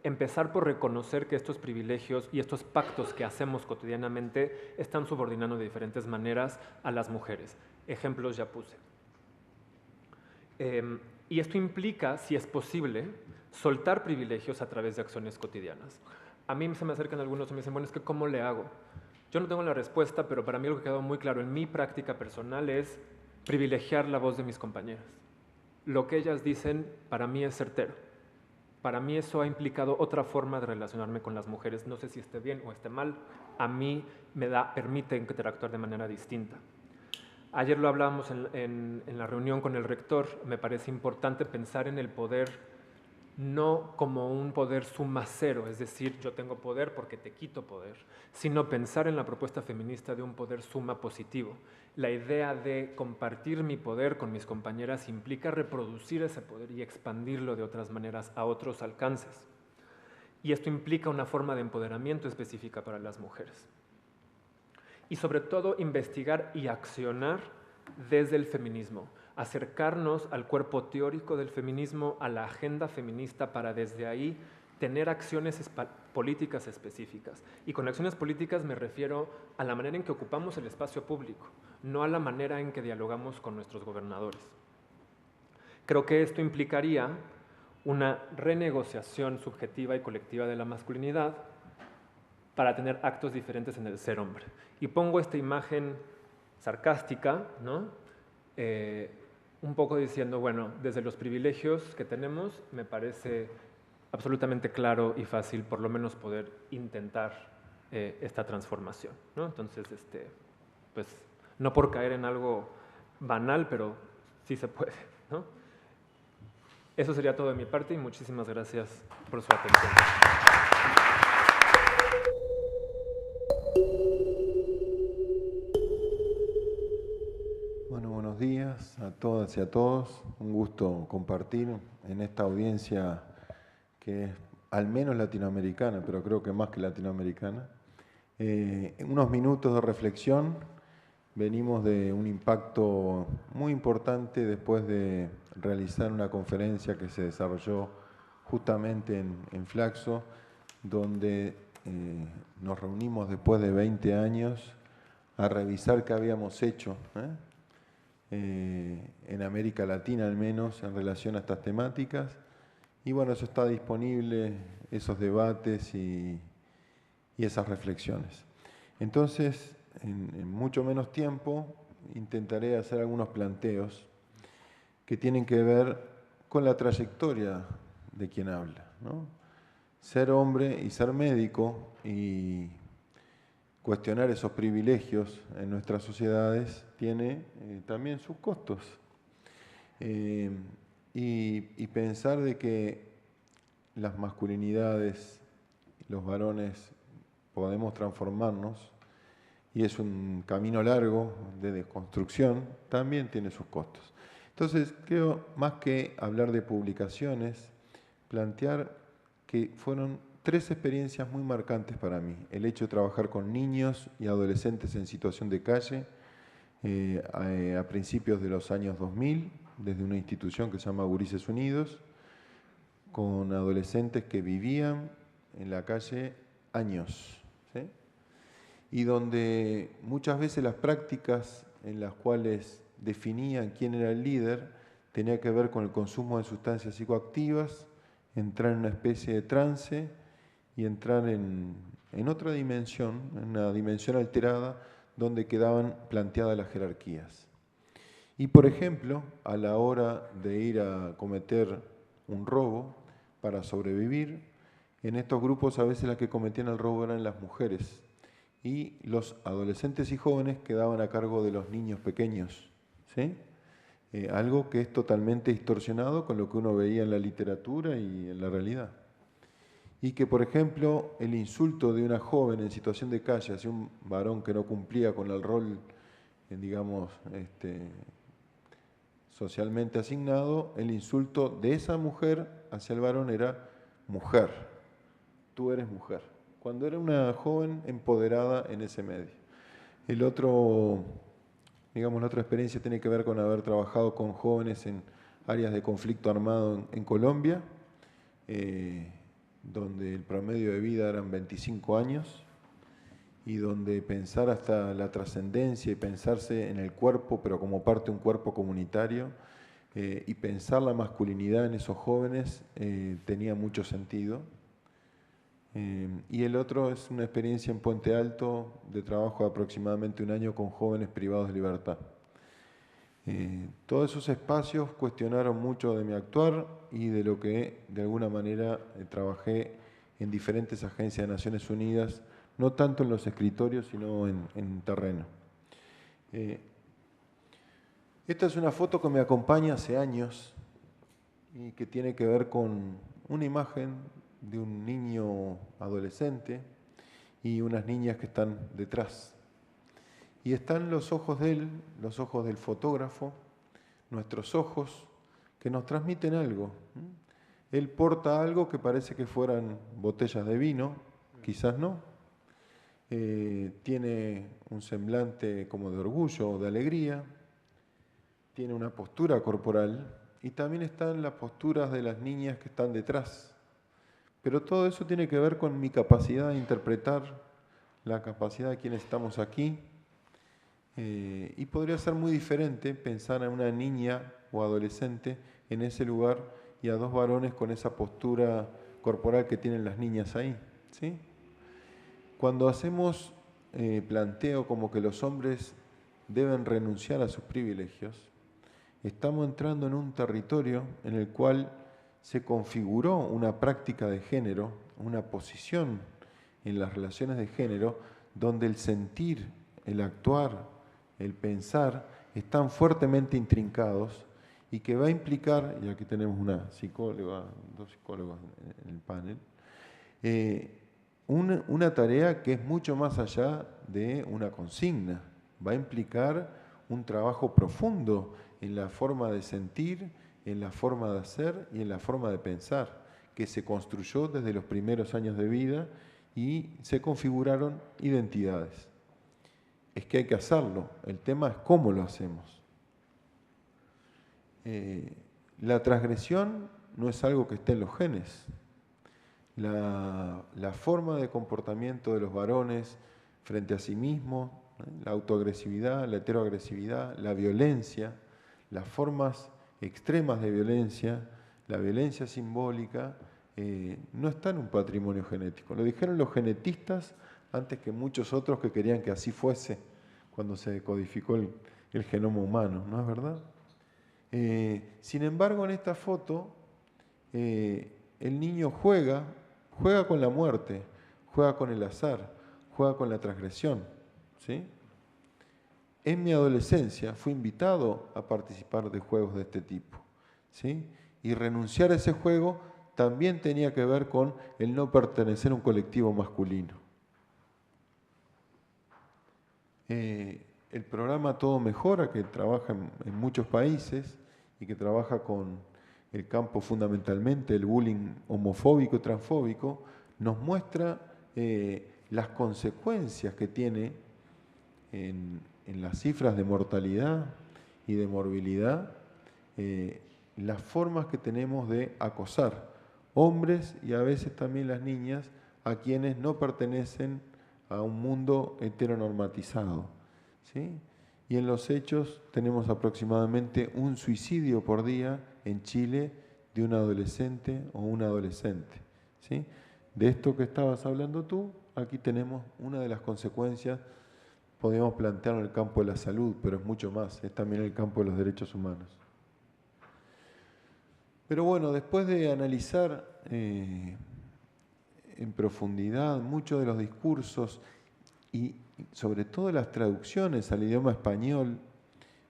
S2: empezar por reconocer que estos privilegios y estos pactos que hacemos cotidianamente están subordinando de diferentes maneras a las mujeres. Ejemplos ya puse. Y esto implica, si es posible, soltar privilegios a través de acciones cotidianas. A mí se me acercan algunos y me dicen, bueno, es que ¿cómo le hago? Yo no tengo la respuesta, pero para mí lo que ha quedado muy claro en mi práctica personal es privilegiar la voz de mis compañeras. Lo que ellas dicen para mí es certero. Para mí eso ha implicado otra forma de relacionarme con las mujeres. No sé si esté bien o esté mal. A mí permite interactuar de manera distinta. Ayer lo hablábamos en la reunión con el rector. Me parece importante pensar en el poder no como un poder suma cero, es decir, yo tengo poder porque te quito poder, sino pensar en la propuesta feminista de un poder suma positivo. La idea de compartir mi poder con mis compañeras implica reproducir ese poder y expandirlo de otras maneras a otros alcances. Y esto implica una forma de empoderamiento específica para las mujeres. Y sobre todo, investigar y accionar desde el feminismo. Acercarnos al cuerpo teórico del feminismo, a la agenda feminista, para desde ahí tener acciones políticas específicas. Y con acciones políticas me refiero a la manera en que ocupamos el espacio público, no a la manera en que dialogamos con nuestros gobernadores. Creo que esto implicaría una renegociación subjetiva y colectiva de la masculinidad para tener actos diferentes en el ser hombre. Y pongo esta imagen sarcástica, ¿no? Un poco diciendo, bueno, desde los privilegios que tenemos, me parece absolutamente claro y fácil por lo menos poder intentar esta transformación, ¿no? Entonces, pues, no por caer en algo banal, pero sí se puede, ¿no? Eso sería todo de mi parte y muchísimas gracias por su atención.
S3: Bueno, buenos días a todas y a todos. Un gusto compartir en esta audiencia que es al menos latinoamericana, pero creo que más que latinoamericana. En unos minutos de reflexión. Venimos de un impacto muy importante después de realizar una conferencia que se desarrolló justamente en Flaxo, donde nos reunimos después de 20 años a revisar qué habíamos hecho en América Latina al menos en relación a estas temáticas. Y bueno, eso está disponible, esos debates y esas reflexiones. Entonces, en mucho menos tiempo, intentaré hacer algunos planteos que tienen que ver con la trayectoria de quien habla, ¿no? Ser hombre y ser médico y cuestionar esos privilegios en nuestras sociedades tiene también sus costos. Y pensar de que las masculinidades, los varones, podemos transformarnos, y es un camino largo de desconstrucción, también tiene sus costos. Entonces, creo, más que hablar de publicaciones, plantear que fueron 3 experiencias muy marcantes para mí. El hecho de trabajar con niños y adolescentes en situación de calle a principios de los años 2000, desde una institución que se llama Gurises Unidos, con adolescentes que vivían en la calle años, ¿sí? Y donde muchas veces las prácticas en las cuales definían quién era el líder tenía que ver con el consumo de sustancias psicoactivas, entrar en una especie de trance y entrar en otra dimensión, en una dimensión alterada, donde quedaban planteadas las jerarquías. Y por ejemplo, a la hora de ir a cometer un robo para sobrevivir, en estos grupos a veces las que cometían el robo eran las mujeres y los adolescentes y jóvenes quedaban a cargo de los niños pequeños, ¿sí? Algo que es totalmente distorsionado con lo que uno veía en la literatura y en la realidad. Y que, por ejemplo, el insulto de una joven en situación de calle hacia un varón que no cumplía con el rol, digamos, socialmente asignado, el insulto de esa mujer hacia el varón era mujer, tú eres mujer, cuando era una joven empoderada en ese medio. El otro, digamos, la otra experiencia tiene que ver con haber trabajado con jóvenes en áreas de conflicto armado en Colombia, donde el promedio de vida eran 25 años y donde pensar hasta la trascendencia y pensarse en el cuerpo, pero como parte de un cuerpo comunitario, y pensar la masculinidad en esos jóvenes tenía mucho sentido. Y el otro es una experiencia en Puente Alto de trabajo de aproximadamente 1 año con jóvenes privados de libertad. Todos esos espacios cuestionaron mucho de mi actuar y de lo que de alguna manera trabajé en diferentes agencias de Naciones Unidas, no tanto en los escritorios, sino en terreno. Esta es una foto que me acompaña hace años y que tiene que ver con una imagen de un niño adolescente y unas niñas que están detrás. Y están los ojos de él, los ojos del fotógrafo, nuestros ojos, que nos transmiten algo. Él porta algo que parece que fueran botellas de vino, quizás no. Tiene un semblante como de orgullo o de alegría, tiene una postura corporal y también están las posturas de las niñas que están detrás. Pero todo eso tiene que ver con mi capacidad de interpretar, la capacidad de quienes estamos aquí. Y podría ser muy diferente pensar en una niña o adolescente en ese lugar y a 2 varones con esa postura corporal que tienen las niñas ahí, ¿sí? Cuando hacemos planteo como que los hombres deben renunciar a sus privilegios, estamos entrando en un territorio en el cual se configuró una práctica de género, una posición en las relaciones de género, donde el sentir, el actuar, el pensar están fuertemente intrincados y que va a implicar, y aquí tenemos una psicóloga, 2 psicólogos en el panel, una tarea que es mucho más allá de una consigna. Va a implicar un trabajo profundo en la forma de sentir, en la forma de hacer y en la forma de pensar, que se construyó desde los primeros años de vida y se configuraron identidades. Es que hay que hacerlo, el tema es cómo lo hacemos. La transgresión no es algo que esté en los genes. La forma de comportamiento de los varones frente a sí mismos, la autoagresividad, la heteroagresividad, la violencia, las formas extremas de violencia, la violencia simbólica, no está en un patrimonio genético. Lo dijeron los genetistas antes que muchos otros que querían que así fuese cuando se codificó el genoma humano, ¿no es verdad? Sin embargo, en esta foto, el niño juega con la muerte, juega con el azar, juega con la transgresión, ¿sí? En mi adolescencia fui invitado a participar de juegos de este tipo, ¿sí? Y renunciar a ese juego también tenía que ver con el no pertenecer a un colectivo masculino. El programa Todo Mejora, que trabaja en muchos países y que trabaja con el campo fundamentalmente, el bullying homofóbico y transfóbico, nos muestra las consecuencias que tiene en las cifras de mortalidad y de morbilidad, las formas que tenemos de acosar hombres y a veces también las niñas a quienes no pertenecen a un mundo heteronormatizado, ¿sí? Y en los hechos tenemos aproximadamente un suicidio por día en Chile de un adolescente o un adolescente, ¿sí? De esto que estabas hablando tú, aquí tenemos una de las consecuencias. Podríamos plantearlo en el campo de la salud, pero es mucho más, es también el campo de los derechos humanos. Pero bueno, después de analizar en profundidad muchos de los discursos y sobre todo las traducciones al idioma español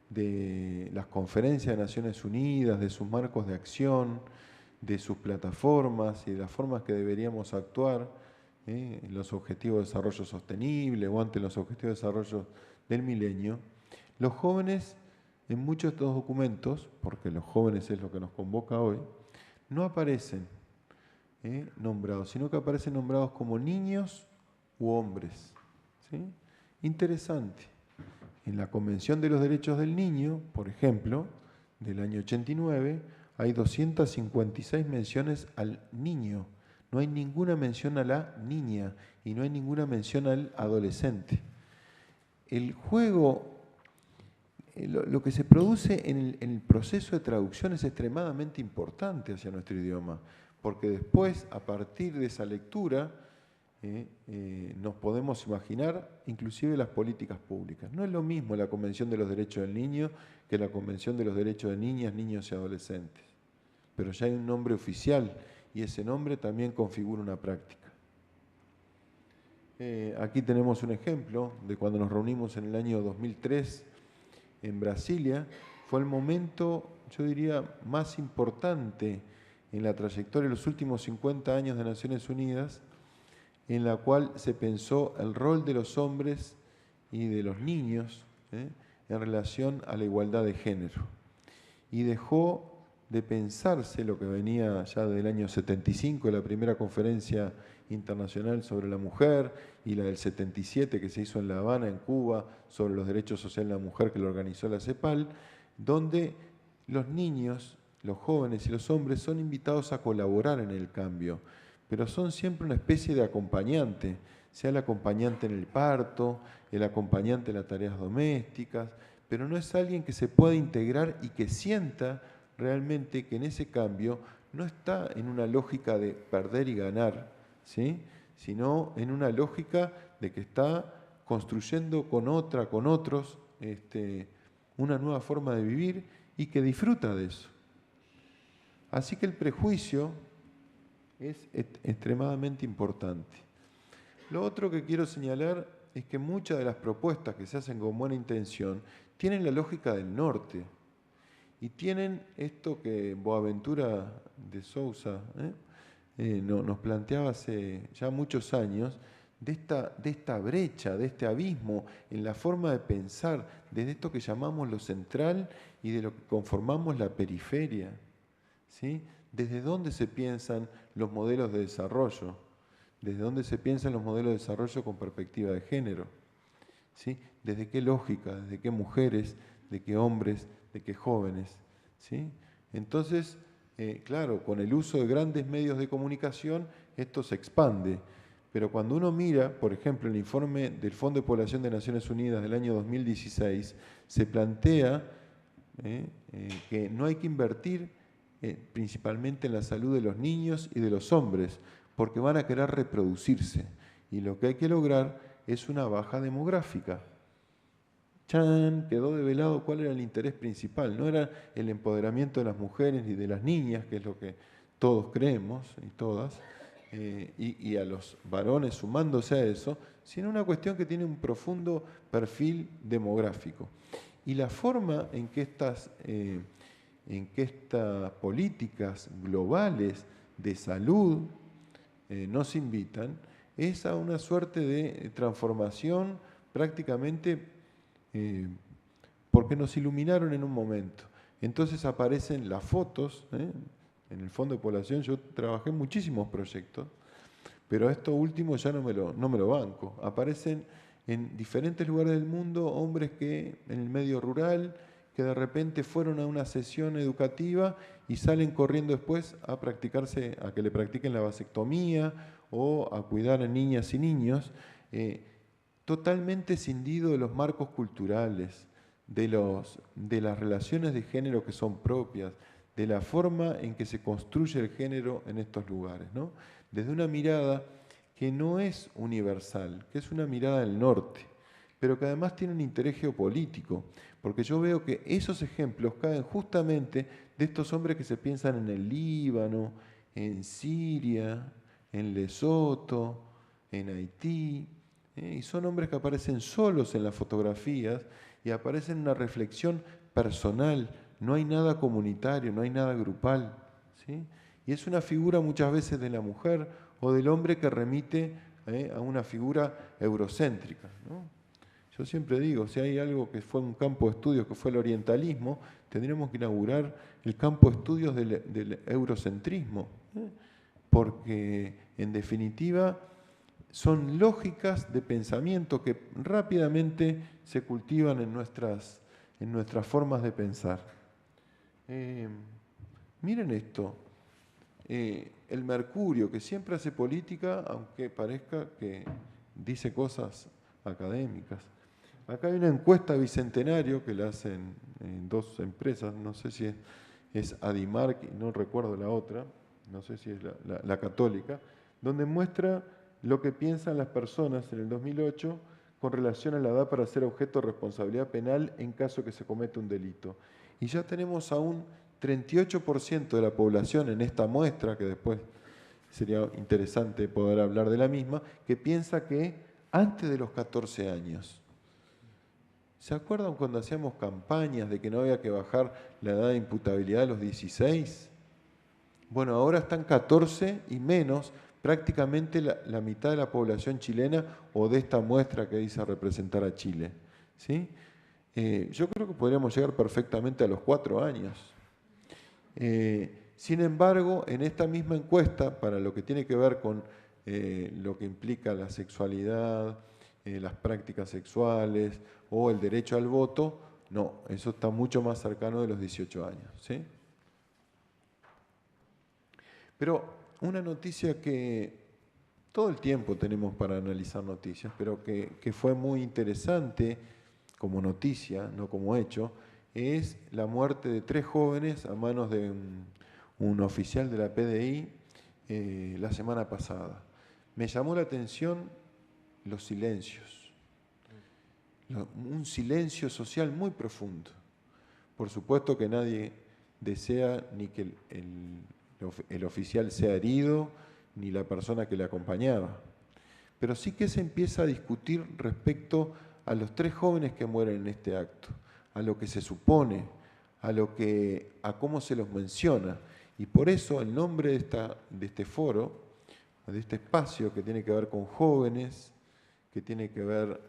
S3: de las conferencias de Naciones Unidas, de sus marcos de acción, de sus plataformas y de las formas que deberíamos actuar en los Objetivos de Desarrollo Sostenible o ante los Objetivos de Desarrollo del Milenio, los jóvenes en muchos de estos documentos, porque los jóvenes es lo que nos convoca hoy, no aparecen nombrados, sino que aparecen nombrados como niños u hombres, ¿sí? Interesante. En la Convención de los Derechos del Niño, por ejemplo, del año 89, hay 256 menciones al niño. No hay ninguna mención a la niña y no hay ninguna mención al adolescente. El juego, lo que se produce en el proceso de traducción es extremadamente importante hacia nuestro idioma, porque después, a partir de esa lectura, nos podemos imaginar inclusive las políticas públicas. No es lo mismo la Convención de los Derechos del Niño que la Convención de los Derechos de Niñas, Niños y Adolescentes. Pero ya hay un nombre oficial y ese nombre también configura una práctica. Aquí tenemos un ejemplo de cuando nos reunimos en el año 2003 en Brasilia. Fue el momento, yo diría, más importante en la trayectoria de los últimos 50 años de Naciones Unidas, en la cual se pensó el rol de los hombres y de los niños en relación a la igualdad de género. Y dejó de pensarse lo que venía ya del año 75, la primera conferencia internacional sobre la mujer, y la del 77 que se hizo en La Habana, en Cuba, sobre los derechos sociales de la mujer, que lo organizó la CEPAL, donde los niños, los jóvenes y los hombres son invitados a colaborar en el cambio, pero son siempre una especie de acompañante, sea el acompañante en el parto, el acompañante en las tareas domésticas, pero no es alguien que se pueda integrar y que sienta realmente que en ese cambio no está en una lógica de perder y ganar, ¿sí? Sino en una lógica de que está construyendo con otros, una nueva forma de vivir y que disfruta de eso. Así que el prejuicio es extremadamente importante. Lo otro que quiero señalar es que muchas de las propuestas que se hacen con buena intención tienen la lógica del norte y tienen esto que Boaventura de Sousa nos planteaba hace ya muchos años, de esta brecha, de este abismo en la forma de pensar, desde esto que llamamos lo central y de lo que conformamos la periferia, ¿sí? ¿Desde dónde se piensan los modelos de desarrollo? ¿Desde dónde se piensan los modelos de desarrollo con perspectiva de género? ¿Sí? ¿Desde qué lógica? ¿Desde qué mujeres? ¿De qué hombres? ¿De qué jóvenes? ¿Sí? Entonces, claro, con el uso de grandes medios de comunicación, esto se expande. Pero cuando uno mira, por ejemplo, el informe del Fondo de Población de Naciones Unidas del año 2016, se plantea que no hay que invertir principalmente en la salud de los niños y de los hombres, porque van a querer reproducirse. Y lo que hay que lograr es una baja demográfica. ¡Chan! Quedó develado cuál era el interés principal. No era el empoderamiento de las mujeres ni de las niñas, que es lo que todos creemos y todas, y a los varones sumándose a eso, sino una cuestión que tiene un profundo perfil demográfico. Y la forma en que estas políticas globales de salud nos invitan es a una suerte de transformación prácticamente porque nos iluminaron en un momento. Entonces aparecen las fotos, en el Fondo de Población yo trabajé en muchísimos proyectos, pero esto último ya no me lo banco. Aparecen en diferentes lugares del mundo hombres que en el medio rural, que de repente fueron a una sesión educativa y salen corriendo después a que le practiquen la vasectomía o a cuidar a niñas y niños, totalmente escindido de los marcos culturales, de las relaciones de género que son propias, de la forma en que se construye el género en estos lugares, ¿no? Desde una mirada que no es universal, que es una mirada del norte, pero que además tiene un interés geopolítico, porque yo veo que esos ejemplos caen justamente de estos hombres que se piensan en el Líbano, en Siria, en Lesoto, en Haití, y son hombres que aparecen solos en las fotografías y aparecen en una reflexión personal. No hay nada comunitario, no hay nada grupal, ¿sí? Y es una figura muchas veces de la mujer o del hombre que remite a una figura eurocéntrica, ¿no? Yo siempre digo, si hay algo que fue un campo de estudios que fue el orientalismo, tendríamos que inaugurar el campo de estudios del eurocentrismo, porque en definitiva son lógicas de pensamiento que rápidamente se cultivan en nuestras formas de pensar. Miren esto, el Mercurio, que siempre hace política, aunque parezca que dice cosas académicas. Acá hay una encuesta bicentenario que la hacen en dos empresas, no sé si es Adimark, no recuerdo la otra, no sé si es la católica, donde muestra lo que piensan las personas en el 2008 con relación a la edad para ser objeto de responsabilidad penal en caso que se cometa un delito. Y ya tenemos a un 38% de la población en esta muestra, que después sería interesante poder hablar de la misma, que piensa que antes de los 14 años. ¿Se acuerdan cuando hacíamos campañas de que no había que bajar la edad de imputabilidad a los 16? Bueno, ahora están 14 y menos, prácticamente la mitad de la población chilena o de esta muestra que dice representar a Chile, ¿sí? Yo creo que podríamos llegar perfectamente a los 4 años. Sin embargo, en esta misma encuesta, para lo que tiene que ver con lo que implica la sexualidad, las prácticas sexuales o el derecho al voto, no, eso está mucho más cercano de los 18 años, ¿sí? Pero una noticia que todo el tiempo tenemos para analizar noticias, pero que fue muy interesante como noticia, no como hecho, es la muerte de 3 jóvenes a manos de un oficial de la PDI la semana pasada. Me llamó la atención los silencios, un silencio social muy profundo. Por supuesto que nadie desea ni que el oficial sea herido, ni la persona que le acompañaba. Pero sí que se empieza a discutir respecto a los 3 jóvenes que mueren en este acto, a lo que se supone, a cómo se los menciona. Y por eso el nombre de este foro, de este espacio que tiene que ver con jóvenes, que tiene que ver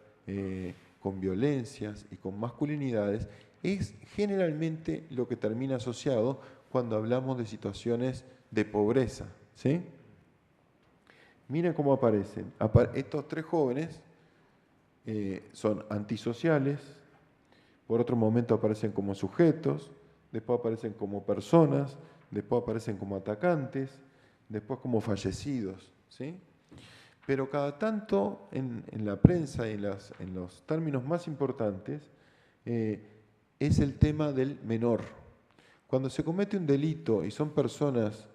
S3: con violencias y con masculinidades, es generalmente lo que termina asociado cuando hablamos de situaciones de pobreza, ¿sí? Miren cómo aparecen. Estos 3 jóvenes son antisociales, por otro momento aparecen como sujetos, después aparecen como personas, después aparecen como atacantes, después como fallecidos, ¿sí? Pero cada tanto en la prensa y en los términos más importantes es el tema del menor. Cuando se comete un delito y son personas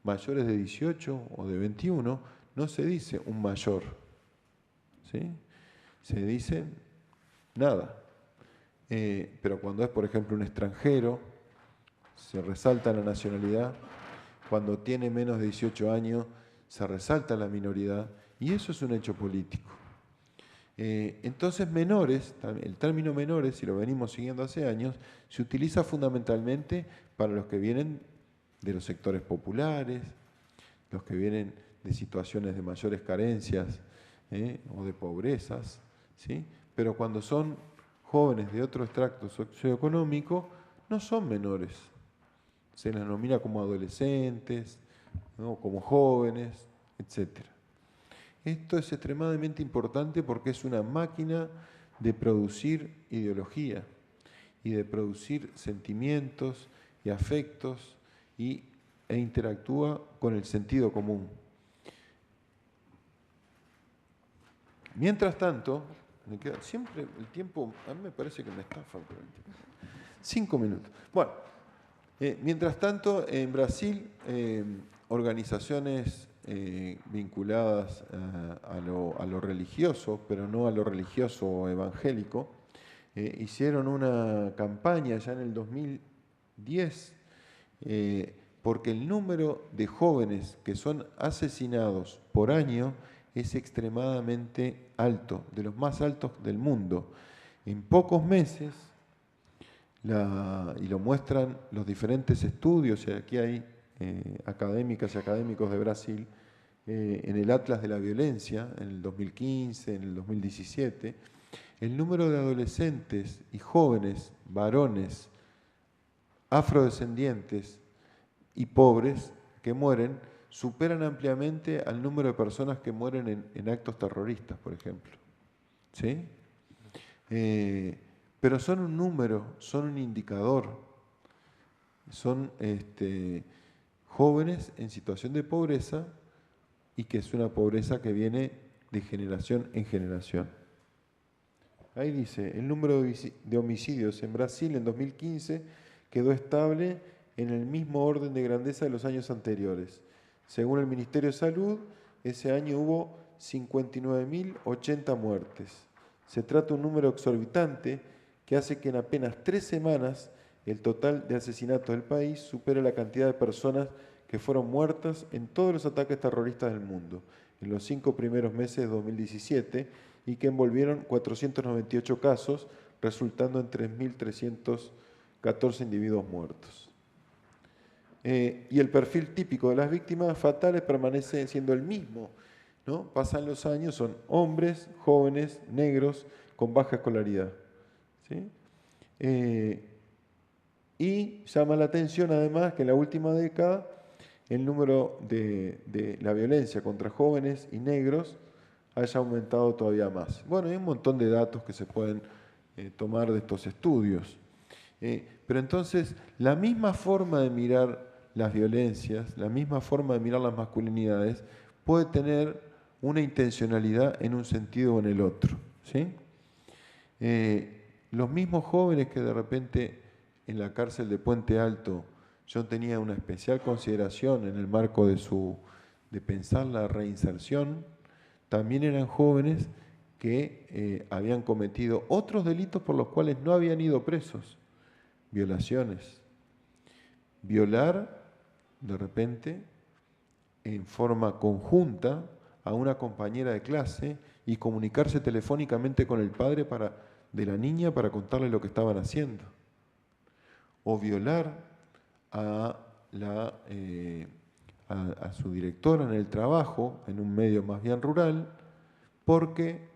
S3: mayores de 18 o de 21, no se dice un mayor, ¿sí? Se dice nada. pero cuando es, por ejemplo, un extranjero, se resalta la nacionalidad. Cuando tiene menos de 18 años, se resalta la minoridad, y eso es un hecho político. Entonces, menores, el término menores, si lo venimos siguiendo hace años, se utiliza fundamentalmente para los que vienen de los sectores populares, los que vienen de situaciones de mayores carencias o de pobrezas, ¿sí? Pero cuando son jóvenes de otro extracto socioeconómico, no son menores. Se les denomina como adolescentes, ¿no? Como jóvenes, etc. Esto es extremadamente importante porque es una máquina de producir ideología y de producir sentimientos y afectos e interactúa con el sentido común. Mientras tanto, me queda siempre el tiempo, a mí me parece que me estafa, pero 5 minutos. Bueno, mientras tanto, en Brasil, organizaciones vinculadas a lo religioso, pero no a lo religioso evangélico, hicieron una campaña ya en el 2010 porque el número de jóvenes que son asesinados por año es extremadamente alto, de los más altos del mundo. En pocos meses, y lo muestran los diferentes estudios, y aquí hay académicas y académicos de Brasil, en el Atlas de la Violencia, en el 2015, en el 2017, el número de adolescentes y jóvenes, varones, afrodescendientes y pobres que mueren superan ampliamente al número de personas que mueren en actos terroristas, por ejemplo. ¿Sí? Pero son un número, son un indicador. Son jóvenes en situación de pobreza y que es una pobreza que viene de generación en generación. Ahí dice, el número de homicidios en Brasil en 2015 quedó estable en el mismo orden de grandeza de los años anteriores. Según el Ministerio de Salud, ese año hubo 59.080 muertes. Se trata de un número exorbitante que hace que en apenas 3 semanas el total de asesinatos del país supere la cantidad de personas que fueron muertas en todos los ataques terroristas del mundo en los 5 primeros meses de 2017 y que envolvieron 498 casos, resultando en 3.314 individuos muertos. Y el perfil típico de las víctimas fatales permanece siendo el mismo, ¿no? Pasan los años, son hombres, jóvenes, negros, con baja escolaridad. ¿Sí? Y llama la atención además que en la última década el número de la violencia contra jóvenes y negros haya aumentado todavía más. Bueno, hay un montón de datos que se pueden tomar de estos estudios. Pero entonces, la misma forma de mirar las violencias, la misma forma de mirar las masculinidades, puede tener una intencionalidad en un sentido o en el otro. ¿Sí? Los mismos jóvenes que de repente en la cárcel de Puente Alto yo tenía una especial consideración en el marco de pensar la reinserción, también eran jóvenes que habían cometido otros delitos por los cuales no habían ido presos. Violaciones. Violar, de repente, en forma conjunta a una compañera de clase y comunicarse telefónicamente con el padre de la niña para contarle lo que estaban haciendo. O violar a su directora en el trabajo, en un medio más bien rural, porque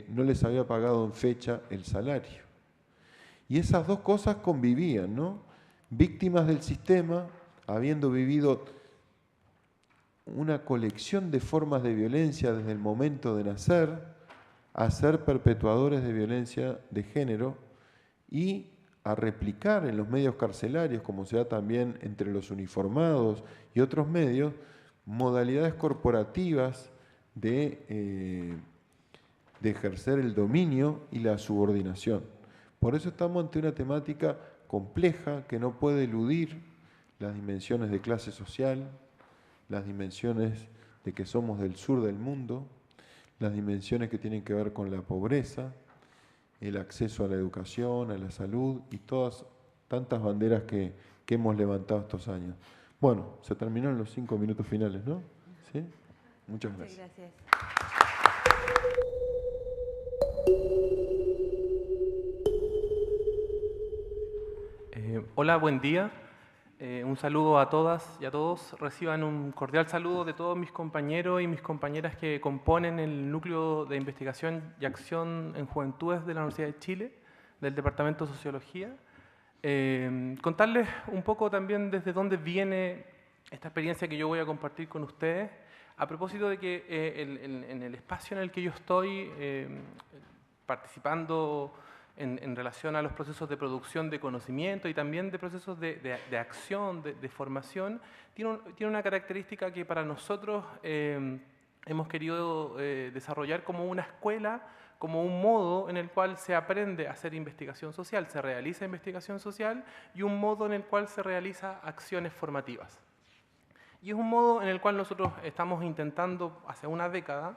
S3: no les había pagado en fecha el salario. Y esas dos cosas convivían, ¿no? Víctimas del sistema, habiendo vivido una colección de formas de violencia desde el momento de nacer, a ser perpetuadores de violencia de género y a replicar en los medios carcelarios, como se da también entre los uniformados y otros medios, modalidades corporativas de ejercer el dominio y la subordinación. Por eso estamos ante una temática compleja que no puede eludir las dimensiones de clase social, las dimensiones de que somos del sur del mundo, las dimensiones que tienen que ver con la pobreza el acceso a la educación, a la salud y todas tantas banderas que hemos levantado estos años. Bueno, se terminaron los 5 minutos finales, ¿no? ¿Sí? Muchas gracias.
S1: Gracias.
S4: Hola, buen día. Un saludo a todas y a todos. Reciban un cordial saludo de todos mis compañeros y mis compañeras que componen el Núcleo de Investigación y Acción en Juventudes de la Universidad de Chile, del Departamento de Sociología. Contarles un poco también desde dónde viene esta experiencia que yo voy a compartir con ustedes, a propósito de que en el espacio en el que yo estoy participando en relación a los procesos de producción de conocimiento y también de procesos de acción, de formación, tiene una característica que para nosotros hemos querido desarrollar como una escuela, como un modo en el cual se aprende a hacer investigación social, se realiza investigación social, y un modo en el cual se realiza acciones formativas. Y es un modo en el cual nosotros estamos intentando, hace una década,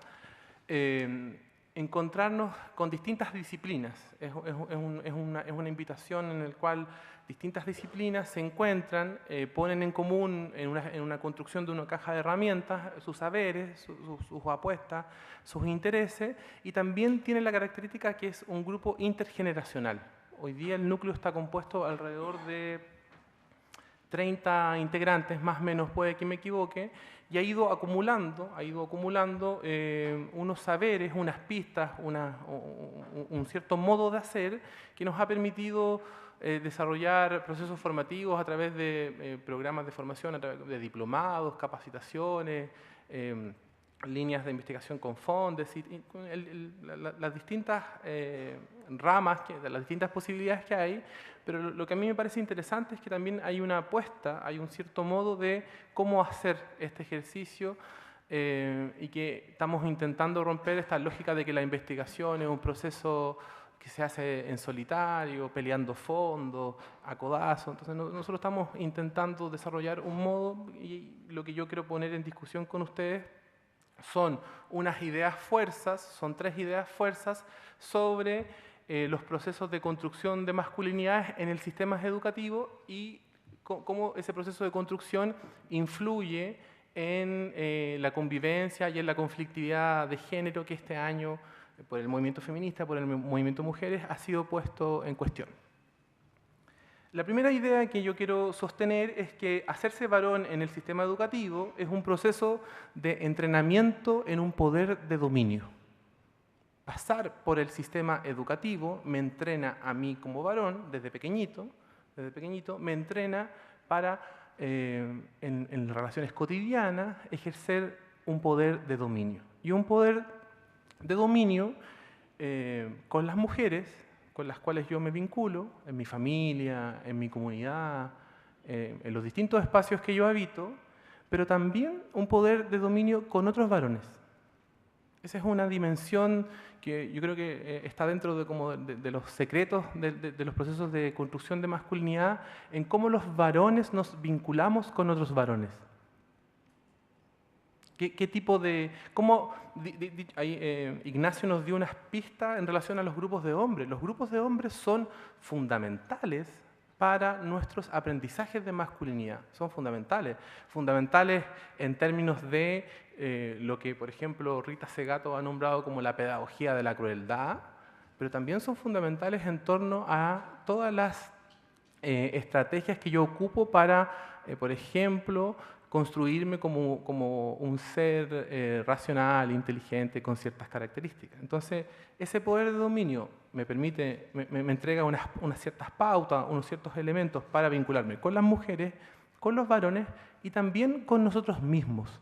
S4: encontrarnos con distintas disciplinas. Es una invitación en la cual distintas disciplinas se encuentran, ponen en común en una construcción de una caja de herramientas sus saberes, sus apuestas, sus intereses, y también tiene la característica que es un grupo intergeneracional. Hoy día el núcleo está compuesto alrededor de 30 integrantes, más o menos, puede que me equivoque, y ha ido acumulando unos saberes, unas pistas, un cierto modo de hacer que nos ha permitido desarrollar procesos formativos a través de programas de formación, a través de diplomados, capacitaciones, líneas de investigación con fondos, las distintas ramas, las distintas posibilidades que hay, pero lo que a mí me parece interesante es que también hay una apuesta, hay un cierto modo de cómo hacer este ejercicio y que estamos intentando romper esta lógica de que la investigación es un proceso que se hace en solitario, peleando fondos, a codazo. Entonces nosotros estamos intentando desarrollar un modo, y lo que yo quiero poner en discusión con ustedes son unas ideas fuerzas, son 3 ideas fuerzas sobre los procesos de construcción de masculinidades en el sistema educativo y cómo ese proceso de construcción influye en la convivencia y en la conflictividad de género que este año, por el movimiento feminista, por el movimiento mujeres, ha sido puesto en cuestión. La primera idea que yo quiero sostener es que hacerse varón en el sistema educativo es un proceso de entrenamiento en un poder de dominio. Pasar por el sistema educativo me entrena a mí como varón desde pequeñito, me entrena para, en relaciones cotidianas, ejercer un poder de dominio. Y un poder de dominio con las mujeres, con las cuales yo me vinculo, en mi familia, en mi comunidad, en los distintos espacios que yo habito, pero también un poder de dominio con otros varones. Esa es una dimensión que yo creo que está dentro de los secretos de los procesos de construcción de masculinidad, en cómo los varones nos vinculamos con otros varones. ¿Qué tipo de...? Ignacio nos dio unas pistas en relación a los grupos de hombres. Los grupos de hombres son fundamentales para nuestros aprendizajes de masculinidad. Son fundamentales. Fundamentales en términos de lo que, por ejemplo, Rita Segato ha nombrado como la pedagogía de la crueldad, pero también son fundamentales en torno a todas las estrategias que yo ocupo para, por ejemplo, construirme como un ser racional, inteligente, con ciertas características. Entonces, ese poder de dominio me permite, me entrega unas ciertas pautas, unos ciertos elementos para vincularme con las mujeres, con los varones y también con nosotros mismos.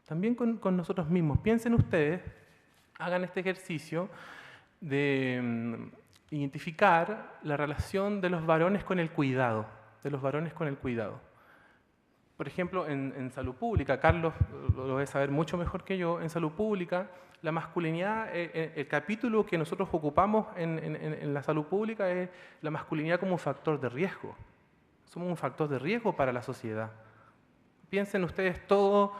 S4: También con nosotros mismos. Piensen ustedes, hagan este ejercicio de identificar la relación de los varones con el cuidado, Por ejemplo, en salud pública, Carlos lo debe saber mucho mejor que yo, en salud pública, la masculinidad, el capítulo que nosotros ocupamos en la salud pública es la masculinidad como un factor de riesgo. Somos un factor de riesgo para la sociedad. Piensen ustedes todo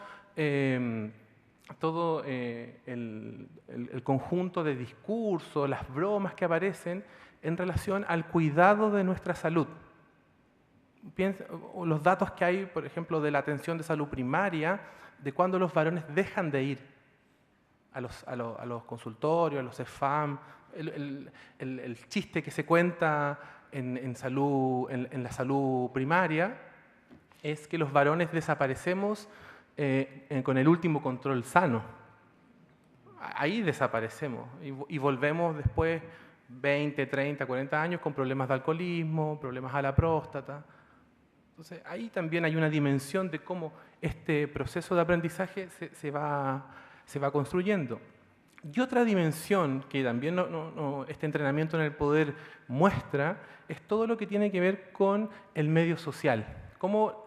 S4: el conjunto de discursos, las bromas que aparecen en relación al cuidado de nuestra salud. Los datos que hay, por ejemplo, de la atención de salud primaria, de cuando los varones dejan de ir a los consultorios, a los CEFAM, el chiste que se cuenta en la salud primaria es que los varones desaparecemos con el último control sano. Ahí desaparecemos y volvemos después 20, 30, 40 años con problemas de alcoholismo, problemas a la próstata. Entonces, ahí también hay una dimensión de cómo este proceso de aprendizaje se va construyendo. Y otra dimensión que también este entrenamiento en el poder muestra es todo lo que tiene que ver con el medio social. Cómo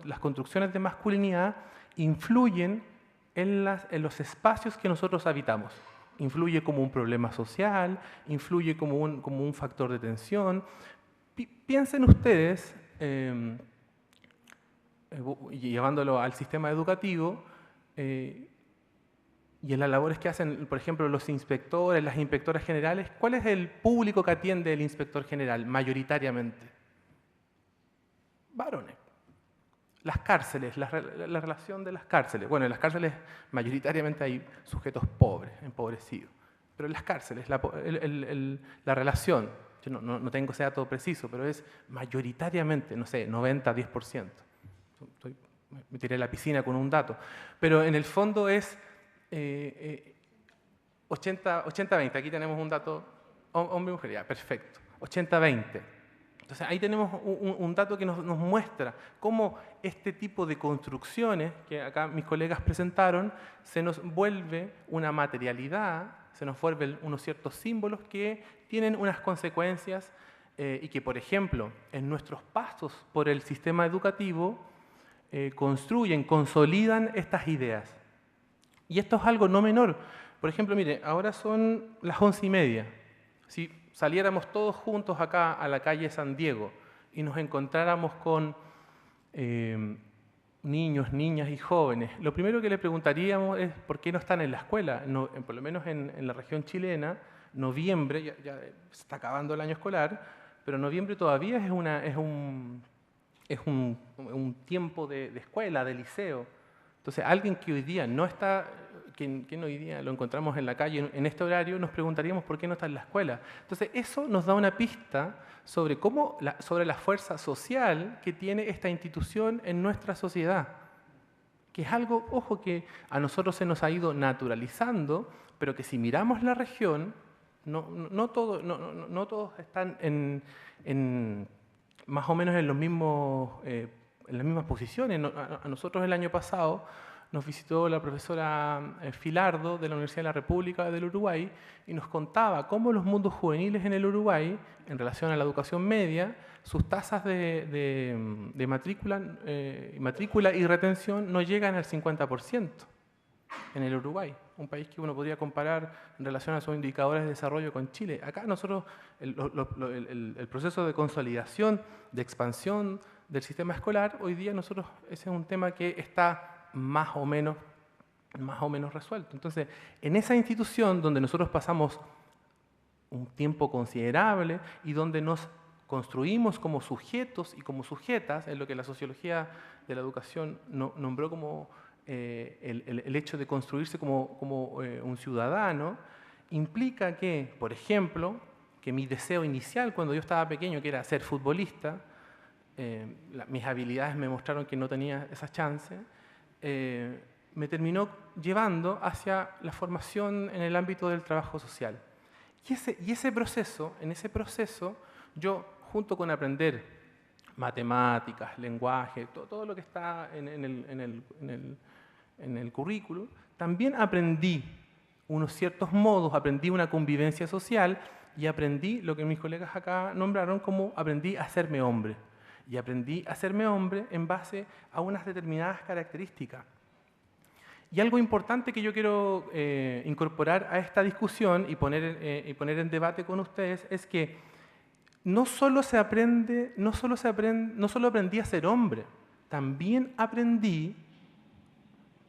S4: las construcciones de masculinidad influyen en los espacios que nosotros habitamos. Influye como un problema social, influye como un factor de tensión. Piensen ustedes, llevándolo al sistema educativo, y en las labores que hacen, por ejemplo, los inspectores, las inspectoras generales, ¿cuál es el público que atiende el inspector general mayoritariamente? Varones. Las cárceles, la relación de las cárceles. Bueno, en las cárceles mayoritariamente hay sujetos pobres, empobrecidos. Pero en las cárceles, la relación, yo no tengo ese dato preciso, pero es mayoritariamente, no sé, 90-10%. Me tiré a la piscina con un dato. Pero en el fondo es 80-20. Aquí tenemos un dato, hombre y mujer, ya, perfecto. 80-20. Entonces ahí tenemos un dato que nos muestra cómo este tipo de construcciones que acá mis colegas presentaron se nos vuelve una materialidad, se nos vuelven unos ciertos símbolos que tienen unas consecuencias y que, por ejemplo, en nuestros pasos por el sistema educativo construyen, consolidan estas ideas. Y esto es algo no menor. Por ejemplo, mire, ahora son las 11:30. Si saliéramos todos juntos acá a la calle San Diego y nos encontráramos con niños, niñas y jóvenes, lo primero que le preguntaríamos es por qué no están en la escuela. Por lo menos en la región chilena, noviembre, ya se está acabando el año escolar, pero noviembre todavía es un tiempo de escuela, de liceo. Entonces, alguien que hoy día no está, que hoy día lo encontramos en la calle en este horario, nos preguntaríamos por qué no está en la escuela. Entonces, eso nos da una pista sobre sobre la fuerza social que tiene esta institución en nuestra sociedad. Que es algo, ojo, que a nosotros se nos ha ido naturalizando, pero que si miramos la región, no todos están más o menos en los mismos en las mismas posiciones. A nosotros el año pasado nos visitó la profesora Filardo de la Universidad de la República del Uruguay y nos contaba cómo los mundos juveniles en el Uruguay, en relación a la educación media, sus tasas de matrícula y retención no llegan al 50% en el Uruguay, un país que uno podría comparar en relación a sus indicadores de desarrollo con Chile. Acá nosotros, el proceso de consolidación, de expansión del sistema escolar, hoy día ese es un tema que está más o menos resuelto. Entonces, en esa institución donde nosotros pasamos un tiempo considerable y donde nos construimos como sujetos y como sujetas, en lo que la sociología de la educación nombró como el hecho de construirse como un ciudadano, implica que, por ejemplo, que mi deseo inicial cuando yo estaba pequeño, que era ser futbolista, mis habilidades me mostraron que no tenía esa chance, me terminó llevando hacia la formación en el ámbito del trabajo social. Y en ese proceso, yo, junto con aprender matemáticas, lenguaje, todo lo que está en el currículum, también aprendí unos ciertos modos, aprendí una convivencia social y aprendí lo que mis colegas acá nombraron como aprendí a hacerme hombre. Y aprendí a hacerme hombre en base a unas determinadas características. Y algo importante que yo quiero incorporar a esta discusión y poner en debate con ustedes es que no solo aprendí a ser hombre, también aprendí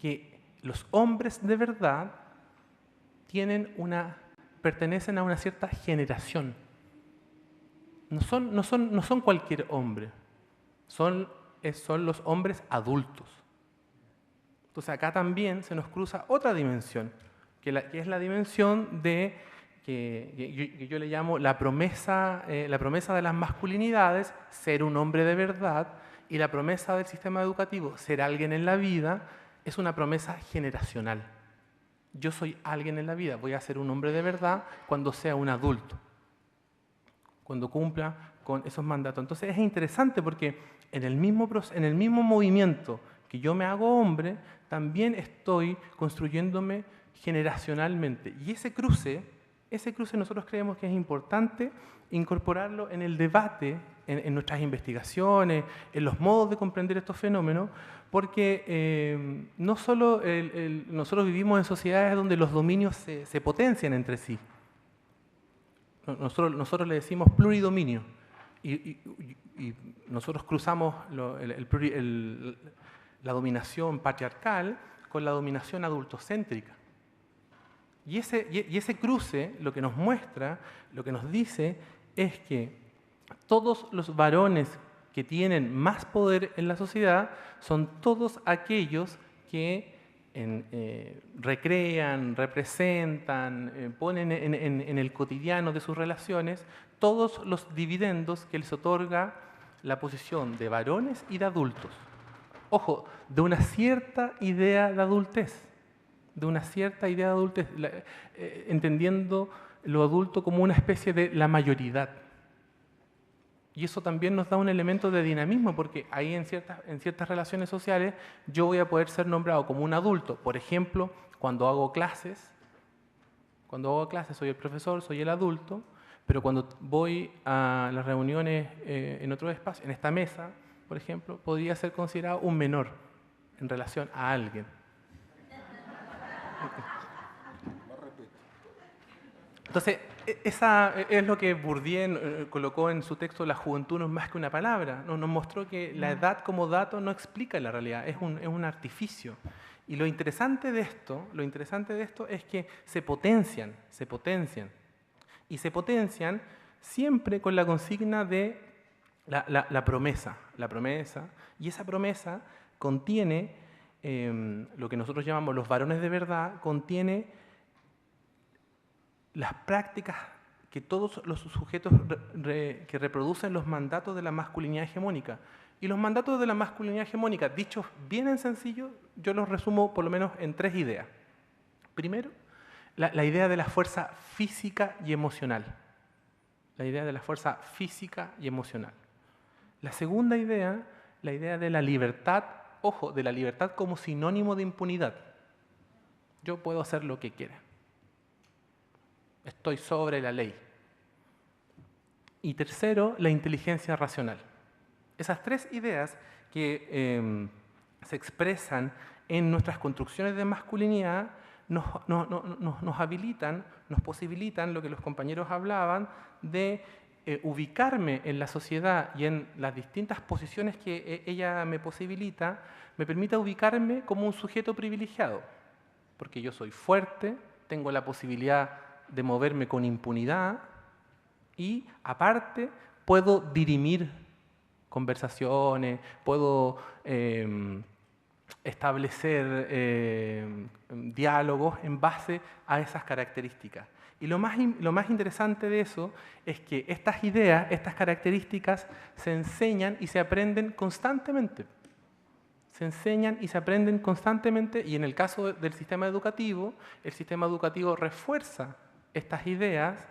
S4: que los hombres de verdad pertenecen a una cierta generación. No son cualquier hombre, son los hombres adultos. Entonces acá también se nos cruza otra dimensión, que es la dimensión de que yo le llamo la promesa de las masculinidades, ser un hombre de verdad, y la promesa del sistema educativo, ser alguien en la vida, es una promesa generacional. Yo soy alguien en la vida, voy a ser un hombre de verdad cuando sea un adulto, cuando cumpla con esos mandatos. Entonces es interesante porque en el mismo movimiento que yo me hago hombre, también estoy construyéndome generacionalmente. Y ese cruce nosotros creemos que es importante incorporarlo en el debate, en nuestras investigaciones, en los modos de comprender estos fenómenos, porque no solo nosotros vivimos en sociedades donde los dominios se potencian entre sí. Nosotros le decimos pluridominio y nosotros cruzamos la dominación patriarcal con la dominación adultocéntrica. Y ese cruce lo que nos muestra, lo que nos dice es que todos los varones que tienen más poder en la sociedad son todos aquellos que recrean, representan, ponen en el cotidiano de sus relaciones todos los dividendos que les otorga la posición de varones y de adultos. Ojo, de una cierta idea de adultez. Entendiendo lo adulto como una especie de la mayoridad. Y eso también nos da un elemento de dinamismo, porque ahí en ciertas relaciones sociales yo voy a poder ser nombrado como un adulto. Por ejemplo, cuando hago clases soy el profesor, soy el adulto, pero cuando voy a las reuniones en otro espacio, en esta mesa, por ejemplo, podría ser considerado un menor en relación a alguien. Entonces, esa es lo que Bourdieu colocó en su texto La juventud no es más que una palabra. Nos mostró que la edad como dato no explica la realidad, es un artificio. Y lo interesante de esto es que se potencian. Y se potencian siempre con la consigna de la promesa. Y esa promesa contiene lo que nosotros llamamos los varones de verdad, contiene las prácticas que todos los sujetos que reproducen los mandatos de la masculinidad hegemónica. Y los mandatos de la masculinidad hegemónica, dichos bien en sencillo, yo los resumo por lo menos en 3 ideas. Primero, la idea de la fuerza física y emocional. La segunda idea, la idea de la libertad, ojo, de la libertad como sinónimo de impunidad. Yo puedo hacer lo que quiera. Estoy sobre la ley. Y tercero, la inteligencia racional. Esas 3 ideas que se expresan en nuestras construcciones de masculinidad nos habilitan, nos posibilitan lo que los compañeros hablaban de ubicarme en la sociedad y en las distintas posiciones que ella me posibilita, me permite ubicarme como un sujeto privilegiado, porque yo soy fuerte, tengo la posibilidad de moverme con impunidad y, aparte, puedo dirimir conversaciones, puedo establecer diálogos en base a esas características. Y lo más interesante de eso es que estas ideas, estas características, se enseñan y se aprenden constantemente. Y en el caso del sistema educativo, el sistema educativo refuerza estas ideas,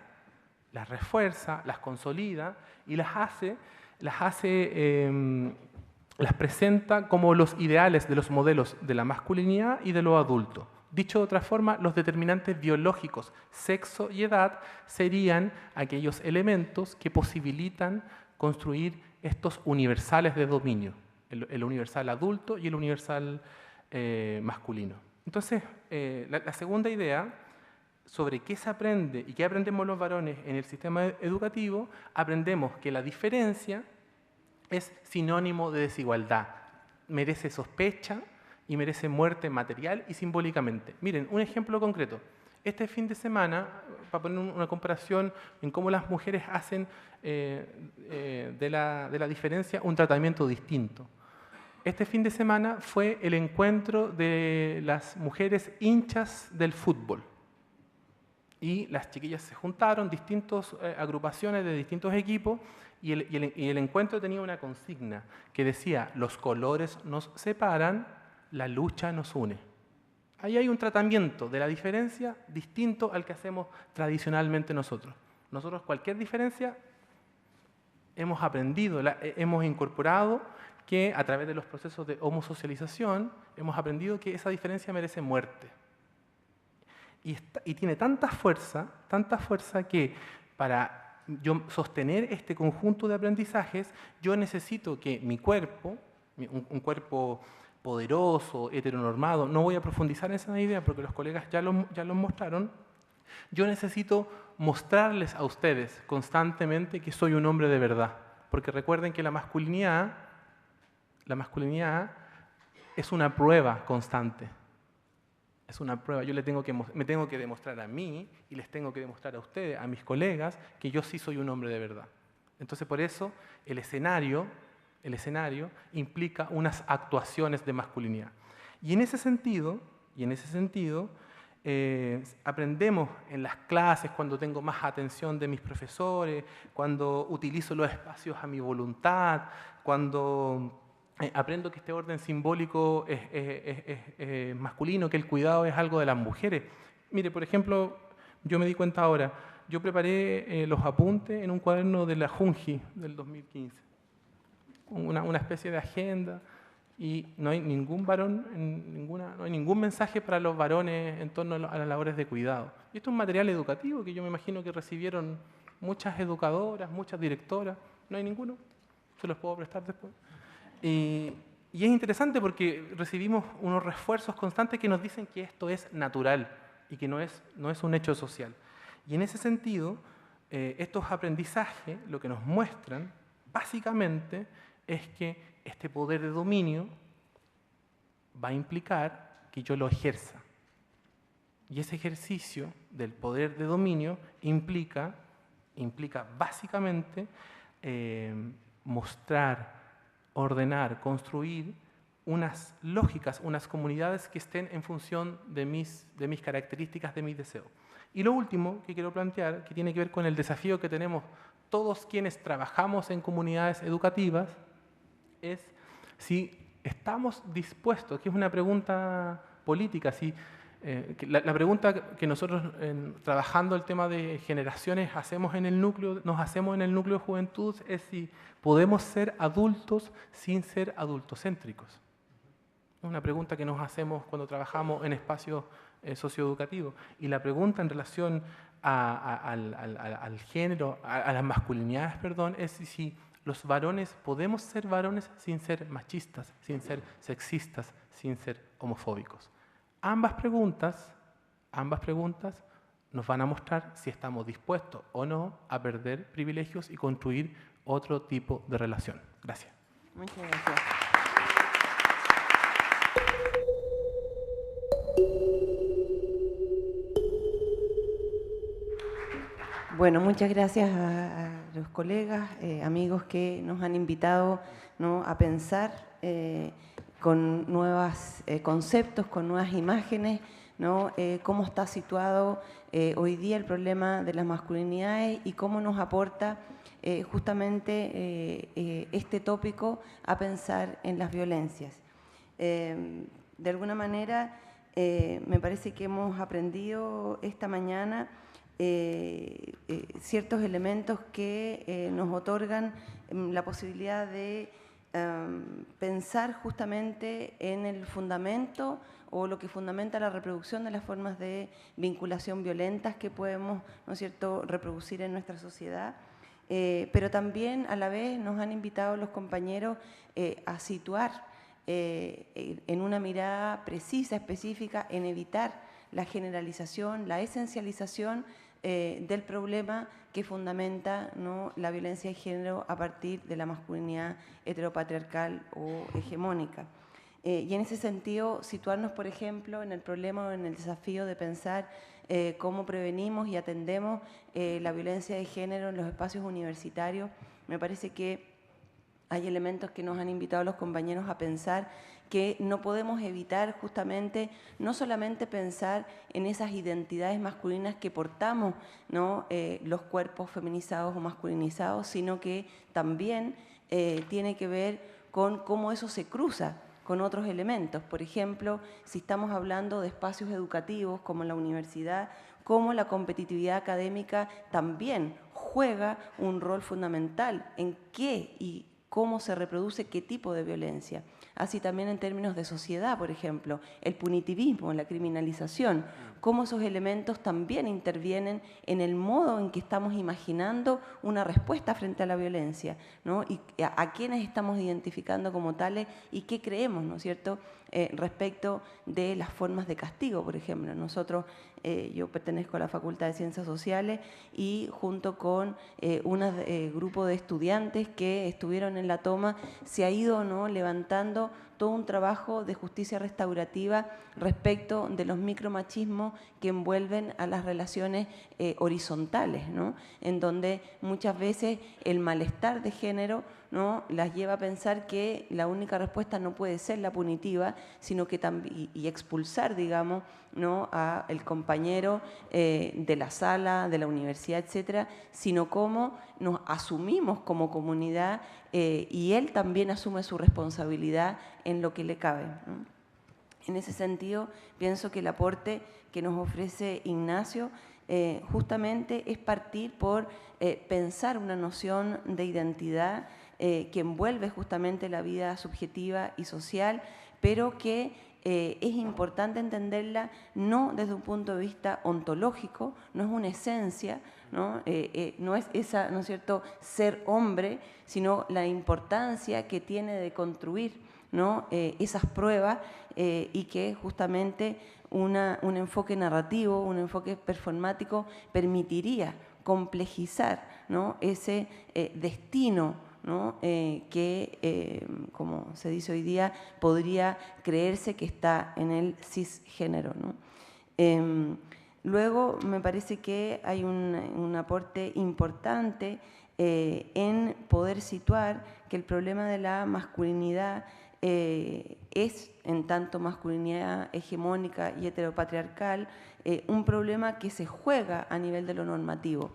S4: las consolida y las presenta como los ideales de los modelos de la masculinidad y de lo adulto. Dicho de otra forma, los determinantes biológicos, sexo y edad, serían aquellos elementos que posibilitan construir estos universales de dominio, el universal adulto y el universal masculino. Entonces, la segunda idea sobre qué se aprende y qué aprendemos los varones en el sistema educativo, aprendemos que la diferencia es sinónimo de desigualdad, merece sospecha y merece muerte material y simbólicamente. Miren, un ejemplo concreto. Este fin de semana, para poner una comparación en cómo las mujeres hacen de la diferencia un tratamiento distinto. Este fin de semana fue el encuentro de las mujeres hinchas del fútbol. Y las chiquillas se juntaron, distintas agrupaciones de distintos equipos, y el encuentro tenía una consigna que decía: los colores nos separan, la lucha nos une. Ahí hay un tratamiento de la diferencia distinto al que hacemos tradicionalmente nosotros. Nosotros cualquier diferencia hemos aprendido, hemos incorporado que a través de los procesos de homosocialización hemos aprendido que esa diferencia merece muerte. Y tiene tanta fuerza que para yo sostener este conjunto de aprendizajes, yo necesito que mi cuerpo, un cuerpo poderoso, heteronormado, no voy a profundizar en esa idea porque los colegas ya lo mostraron, yo necesito mostrarles a ustedes constantemente que soy un hombre de verdad. Porque recuerden que la masculinidad es una prueba constante. Es una prueba. Yo me tengo que demostrar a mí y les tengo que demostrar a ustedes, a mis colegas, que yo sí soy un hombre de verdad. Entonces, por eso, el escenario implica unas actuaciones de masculinidad. Y en ese sentido, aprendemos en las clases, cuando tengo más atención de mis profesores, cuando utilizo los espacios a mi voluntad, cuando aprendo que este orden simbólico es masculino, que el cuidado es algo de las mujeres. Mire, por ejemplo, yo me di cuenta ahora, yo preparé los apuntes en un cuaderno de la Junji del 2015. Una especie de agenda, y no hay ningún varón, no hay ningún mensaje para los varones en torno a las labores de cuidado. Y esto es un material educativo que yo me imagino que recibieron muchas educadoras, muchas directoras. No hay ninguno, se los puedo prestar después. Y es interesante porque recibimos unos refuerzos constantes que nos dicen que esto es natural y que no es un hecho social. Y en ese sentido, estos aprendizajes lo que nos muestran, básicamente, es que este poder de dominio va a implicar que yo lo ejerza. Y ese ejercicio del poder de dominio implica básicamente mostrar, ordenar, construir unas lógicas, unas comunidades que estén en función de mis características, de mis deseos. Y lo último que quiero plantear, que tiene que ver con el desafío que tenemos todos quienes trabajamos en comunidades educativas, es si estamos dispuestos, que es una pregunta política, la pregunta que nosotros trabajando el tema de generaciones nos hacemos en el núcleo de juventud es si podemos ser adultos sin ser adultocéntricos. Es una pregunta que nos hacemos cuando trabajamos en espacios socioeducativos. Y la pregunta en relación al género, a las masculinidades, es si los varones podemos ser varones sin ser machistas, sin ser sexistas, sin ser homofóbicos. Ambas preguntas nos van a mostrar si estamos dispuestos o no a perder privilegios y construir otro tipo de relación. Gracias.
S1: Muchas gracias. Bueno, muchas gracias a los colegas, amigos que nos han invitado, ¿no?, a pensar con nuevos conceptos, con nuevas imágenes, ¿no?, cómo está situado hoy día el problema de las masculinidades y cómo nos aporta justamente este tópico a pensar en las violencias. De alguna manera, me parece que hemos aprendido esta mañana ciertos elementos que nos otorgan la posibilidad de pensar justamente en el fundamento o lo que fundamenta la reproducción de las formas de vinculación violentas que podemos, ¿no es cierto?, reproducir en nuestra sociedad. Pero también a la vez nos han invitado los compañeros a situar en una mirada precisa, específica, en evitar la generalización, la esencialización del problema que fundamenta, ¿no?, la violencia de género a partir de la masculinidad heteropatriarcal o hegemónica. Y en ese sentido, situarnos, por ejemplo, en el problema o en el desafío de pensar cómo prevenimos y atendemos la violencia de género en los espacios universitarios. Me parece que hay elementos que nos han invitado los compañeros a pensar que no podemos evitar justamente, no solamente pensar en esas identidades masculinas que portamos, ¿no? Los cuerpos feminizados o masculinizados, sino que también tiene que ver con cómo eso se cruza con otros elementos. Por ejemplo, si estamos hablando de espacios educativos como la universidad, cómo la competitividad académica también juega un rol fundamental en qué y cómo se reproduce qué tipo de violencia. Así también en términos de sociedad, por ejemplo, el punitivismo, la criminalización, cómo esos elementos también intervienen en el modo en que estamos imaginando una respuesta frente a la violencia, ¿no? Y a quiénes estamos identificando como tales y qué creemos, ¿no es cierto?, respecto de las formas de castigo, por ejemplo. Nosotros, yo pertenezco a la Facultad de Ciencias Sociales y junto con un grupo de estudiantes que estuvieron en la toma, se ha ido, ¿no?, levantando todo un trabajo de justicia restaurativa respecto de los micromachismos que envuelven a las relaciones horizontales, ¿no?, en donde muchas veces el malestar de género, ¿no?, las lleva a pensar que la única respuesta no puede ser la punitiva, sino que y expulsar, digamos, ¿no?, a el compañero de la sala, de la universidad, etcétera, sino cómo nos asumimos como comunidad y él también asume su responsabilidad en lo que le cabe, ¿no? En ese sentido, pienso que el aporte que nos ofrece Ignacio justamente es partir por pensar una noción de identidad que envuelve justamente la vida subjetiva y social, pero que es importante entenderla no desde un punto de vista ontológico, no es una esencia, ¿no? No es esa, ¿no es cierto?, ser hombre, sino la importancia que tiene de construir, ¿no?, esas pruebas y que justamente un enfoque narrativo, un enfoque performático permitiría complejizar, ¿no?, ese destino, ¿no?, que, como se dice hoy día, podría creerse que está en el cisgénero, ¿no? Luego, me parece que hay un aporte importante en poder situar que el problema de la masculinidad es, en tanto masculinidad hegemónica y heteropatriarcal, un problema que se juega a nivel de lo normativo.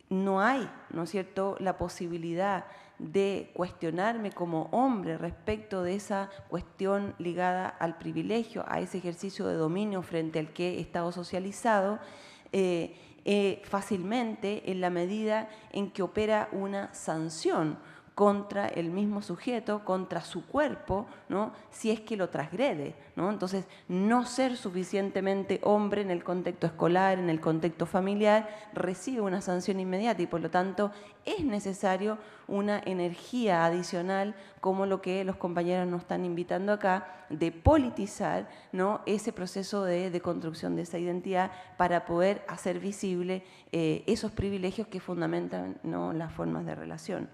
S1: No hay, ¿no es cierto?, la posibilidad de cuestionarme como hombre respecto de esa cuestión ligada al privilegio, a ese ejercicio de dominio frente al que he estado socializado, fácilmente en la medida en que opera una sanción contra el mismo sujeto, contra su cuerpo, ¿no?, si es que lo transgrede, ¿no? Entonces, no ser suficientemente hombre en el contexto escolar, en el contexto familiar, recibe una sanción inmediata y por lo tanto es necesario una energía adicional como lo que los compañeros nos están invitando acá, de politizar, ¿no?, ese proceso de construcción de esa identidad para poder hacer visible esos privilegios que fundamentan, ¿no?, las formas de relación.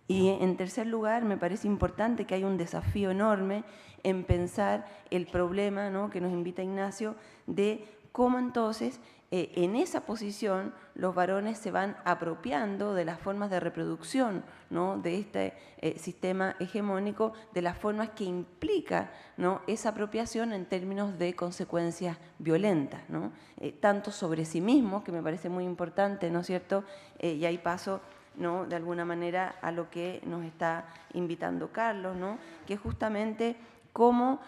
S1: Y en tercer lugar, me parece importante que hay un desafío enorme en pensar el problema, ¿no?, que nos invita Ignacio, de cómo entonces en esa posición los varones se van apropiando de las formas de reproducción, ¿no?, de este sistema hegemónico, de las formas que implica, ¿no?, esa apropiación en términos de consecuencias violentas, ¿no?, tanto sobre sí mismos, que me parece muy importante, ¿no es cierto?, y ahí paso, ¿no?, de alguna manera a lo que nos está invitando Carlos, ¿no?, que es justamente cómo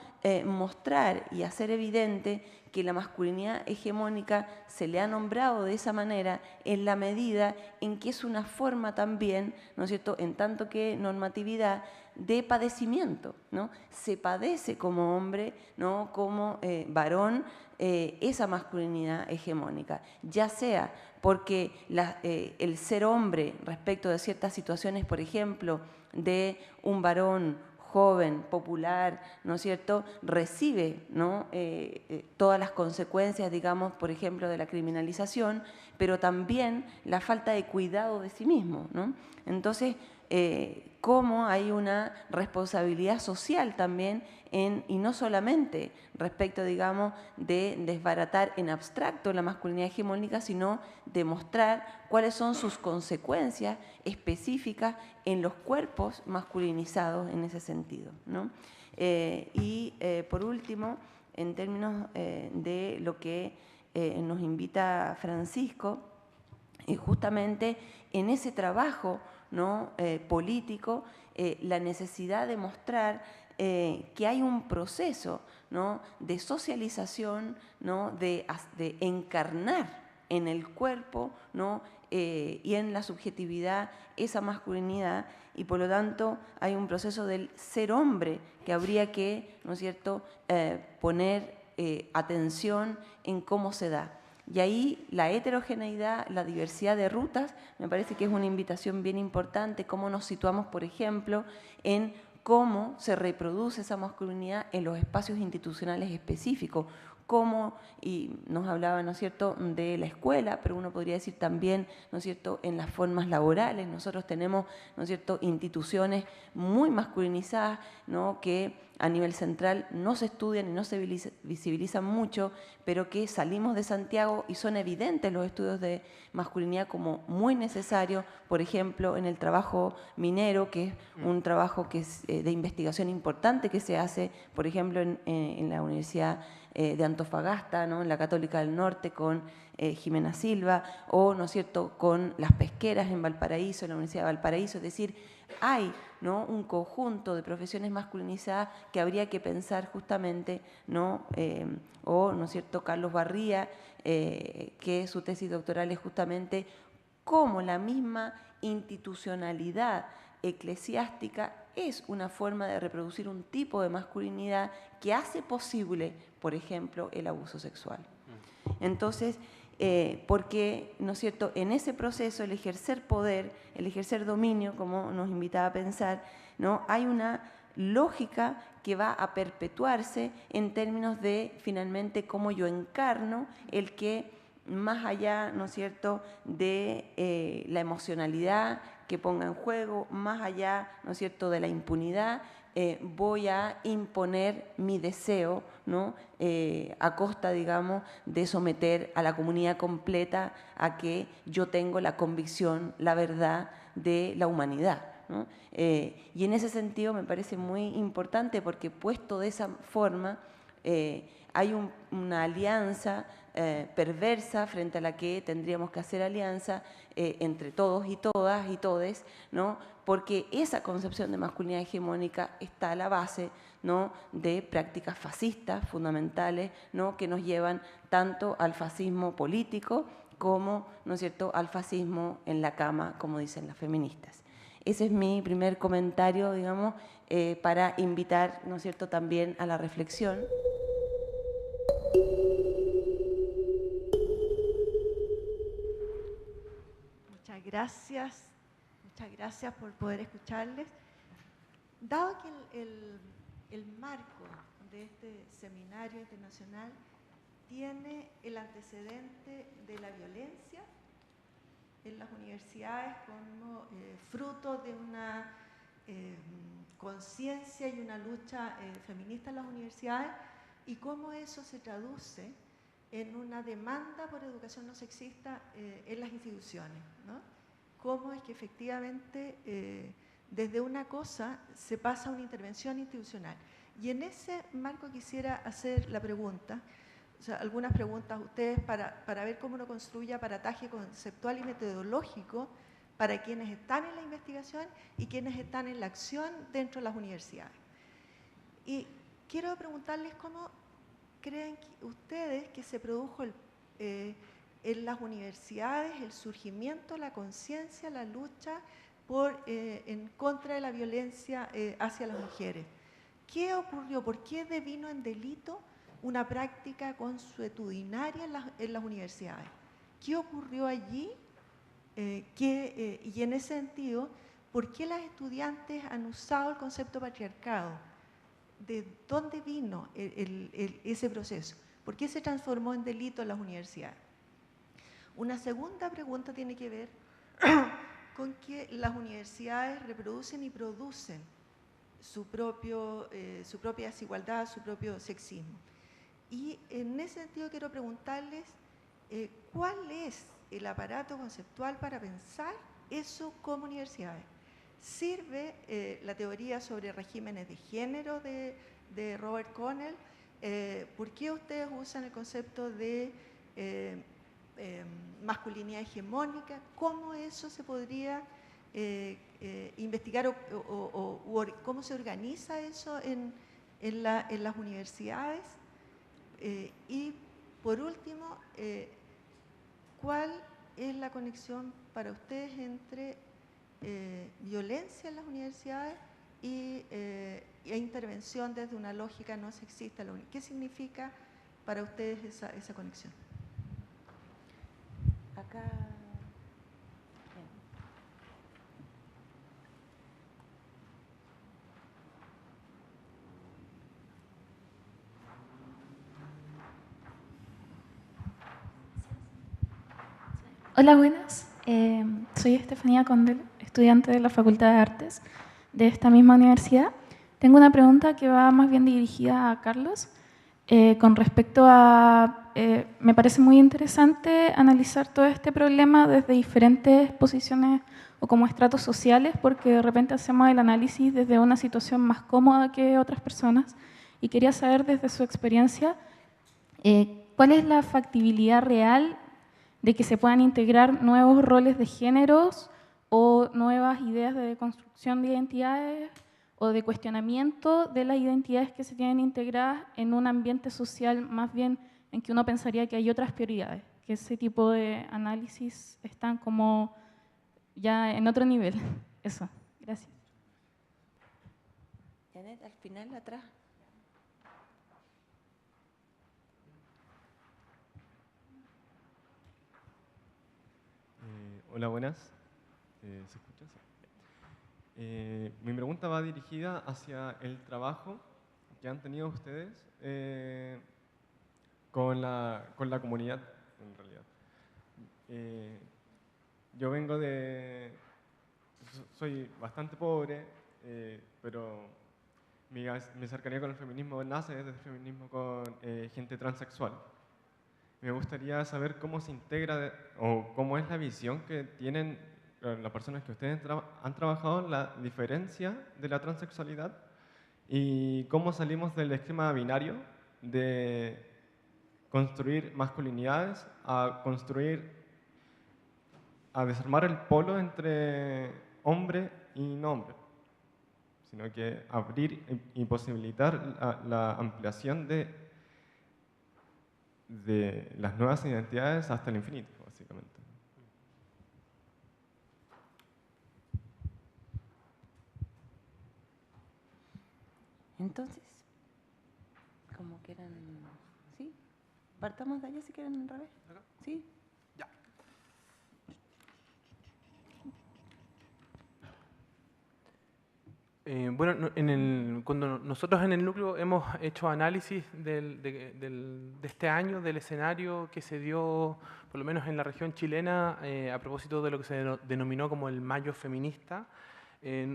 S1: mostrar y hacer evidente que la masculinidad hegemónica se le ha nombrado de esa manera en la medida en que es una forma también, ¿no es cierto?, en tanto que normatividad, de padecimiento, ¿no? Se padece como hombre, ¿no?, como varón, esa masculinidad hegemónica, ya sea porque el ser hombre respecto de ciertas situaciones, por ejemplo, de un varón joven, popular, ¿no es cierto?, recibe, ¿no?, todas las consecuencias, digamos, por ejemplo, de la criminalización, pero también la falta de cuidado de sí mismo, ¿no? Entonces, cómo hay una responsabilidad social también y no solamente respecto, digamos, de desbaratar en abstracto la masculinidad hegemónica, sino demostrar cuáles son sus consecuencias específicas en los cuerpos masculinizados en ese sentido, ¿no? Por último, en términos de lo que nos invita Francisco, justamente en ese trabajo, ¿no? Político, la necesidad de mostrar que hay un proceso, ¿no? De socialización, ¿no? de encarnar en el cuerpo, ¿no? Y en la subjetividad esa masculinidad, y por lo tanto hay un proceso del ser hombre que habría que, ¿no es cierto?, poner atención en cómo se da. Y ahí la heterogeneidad, la diversidad de rutas, me parece que es una invitación bien importante, cómo nos situamos, por ejemplo, en cómo se reproduce esa masculinidad en los espacios institucionales específicos, cómo, y nos hablaba, ¿no es cierto?, de la escuela, pero uno podría decir también, ¿no es cierto?, en las formas laborales. Nosotros tenemos, ¿no es cierto?, instituciones muy masculinizadas, ¿no?, que a nivel central no se estudian y no se visibilizan mucho, pero que salimos de Santiago y son evidentes los estudios de masculinidad como muy necesarios, por ejemplo, en el trabajo minero, que es un trabajo que es, de investigación importante que se hace, por ejemplo, en la Universidad de Antofagasta, ¿no?, en la Católica del Norte, con Jimena Silva, o, ¿no es cierto?, con las pesqueras en Valparaíso, en la Universidad de Valparaíso. Es decir, hay, ¿no?, un conjunto de profesiones masculinizadas que habría que pensar justamente, ¿no? ¿No es cierto?, Carlos Barría, que su tesis doctoral es justamente cómo la misma institucionalidad eclesiástica es una forma de reproducir un tipo de masculinidad que hace posible, por ejemplo, el abuso sexual. Entonces, porque, ¿no es cierto?, en ese proceso el ejercer poder, el ejercer dominio, como nos invitaba a pensar, ¿no?, hay una lógica que va a perpetuarse en términos de, finalmente, cómo yo encarno el que, más allá, ¿no es cierto?, de la emocionalidad que ponga en juego, más allá, ¿no es cierto?, de la impunidad, voy a imponer mi deseo, ¿no?, a costa, digamos, de someter a la comunidad completa a que yo tengo la convicción, la verdad de la humanidad, ¿no? Y en ese sentido me parece muy importante porque puesto de esa forma hay una alianza perversa frente a la que tendríamos que hacer alianza entre todos y todas y todes, ¿no?, porque esa concepción de masculinidad hegemónica está a la base, ¿no?, de prácticas fascistas fundamentales, ¿no?, que nos llevan tanto al fascismo político como, ¿no es cierto?, al fascismo en la cama, como dicen las feministas. Ese es mi primer comentario, digamos, para invitar, ¿no es cierto?, también a la reflexión.
S5: Muchas gracias por poder escucharles. Dado que el marco de este seminario internacional tiene el antecedente de la violencia en las universidades como fruto de una conciencia y una lucha feminista en las universidades, y cómo eso se traduce en una demanda por educación no sexista en las instituciones, ¿no? Cómo es que efectivamente desde una cosa se pasa a una intervención institucional. Y en ese marco quisiera hacer la pregunta, o sea, algunas preguntas a ustedes para ver cómo uno construye aparataje conceptual y metodológico para quienes están en la investigación y quienes están en la acción dentro de las universidades. Y quiero preguntarles cómo creen ustedes que se produjo en las universidades el surgimiento, la conciencia, la lucha en contra de la violencia hacia las mujeres. ¿Qué ocurrió? ¿Por qué devino en delito una práctica consuetudinaria en las universidades? ¿Qué ocurrió allí? Y en ese sentido, ¿por qué las estudiantes han usado el concepto patriarcado? ¿De dónde vino ese proceso? ¿Por qué se transformó en delito en las universidades? Una segunda pregunta tiene que ver con que las universidades reproducen y producen su propia desigualdad, su propio sexismo. Y en ese sentido quiero preguntarles cuál es el aparato conceptual para pensar eso como universidades. ¿Sirve la teoría sobre regímenes de género de Robert Connell? ¿Por qué ustedes usan el concepto de masculinidad hegemónica? ¿Cómo eso se podría investigar o cómo se organiza eso en las universidades? Y por último, ¿cuál es la conexión para ustedes entre violencia en las universidades e intervención desde una lógica no sexista? ¿Qué significa para ustedes esa conexión?
S1: Acá.
S6: Hola, buenas. Soy Estefanía Condel, estudiante de la Facultad de Artes de esta misma universidad. Tengo una pregunta que va más bien dirigida a Carlos. Con respecto a, me parece muy interesante analizar todo este problema desde diferentes posiciones o como estratos sociales, porque de repente hacemos el análisis desde una situación más cómoda que otras personas. Y quería saber desde su experiencia, ¿cuál es la factibilidad real de que se puedan integrar nuevos roles de géneros o nuevas ideas de construcción de identidades o de cuestionamiento de las identidades que se tienen integradas en un ambiente social más bien en que uno pensaría que hay otras prioridades, que ese tipo de análisis están como ya en otro nivel? Eso, gracias.
S1: Janet, al final, atrás.
S7: Hola, buenas. ¿Se escucha? Mi pregunta va dirigida hacia el trabajo que han tenido ustedes con la comunidad, en realidad. Yo vengo soy bastante pobre, pero mi cercanía con el feminismo nace desde el feminismo con gente transexual. Me gustaría saber cómo se integra o cómo es la visión que tienen las personas que ustedes han trabajado en la diferencia de la transexualidad y cómo salimos del esquema binario de construir masculinidades a desarmar el polo entre hombre y no hombre, sino que abrir y posibilitar la ampliación de las nuevas identidades hasta el infinito, básicamente.
S1: Entonces, como quieran, ¿sí? Partamos de allá si quieren al revés. ¿Sí?
S4: Ya. Bueno, cuando nosotros en el núcleo hemos hecho análisis de este año, del escenario que se dio, por lo menos en la región chilena, a propósito de lo que se denominó como el Mayo Feminista,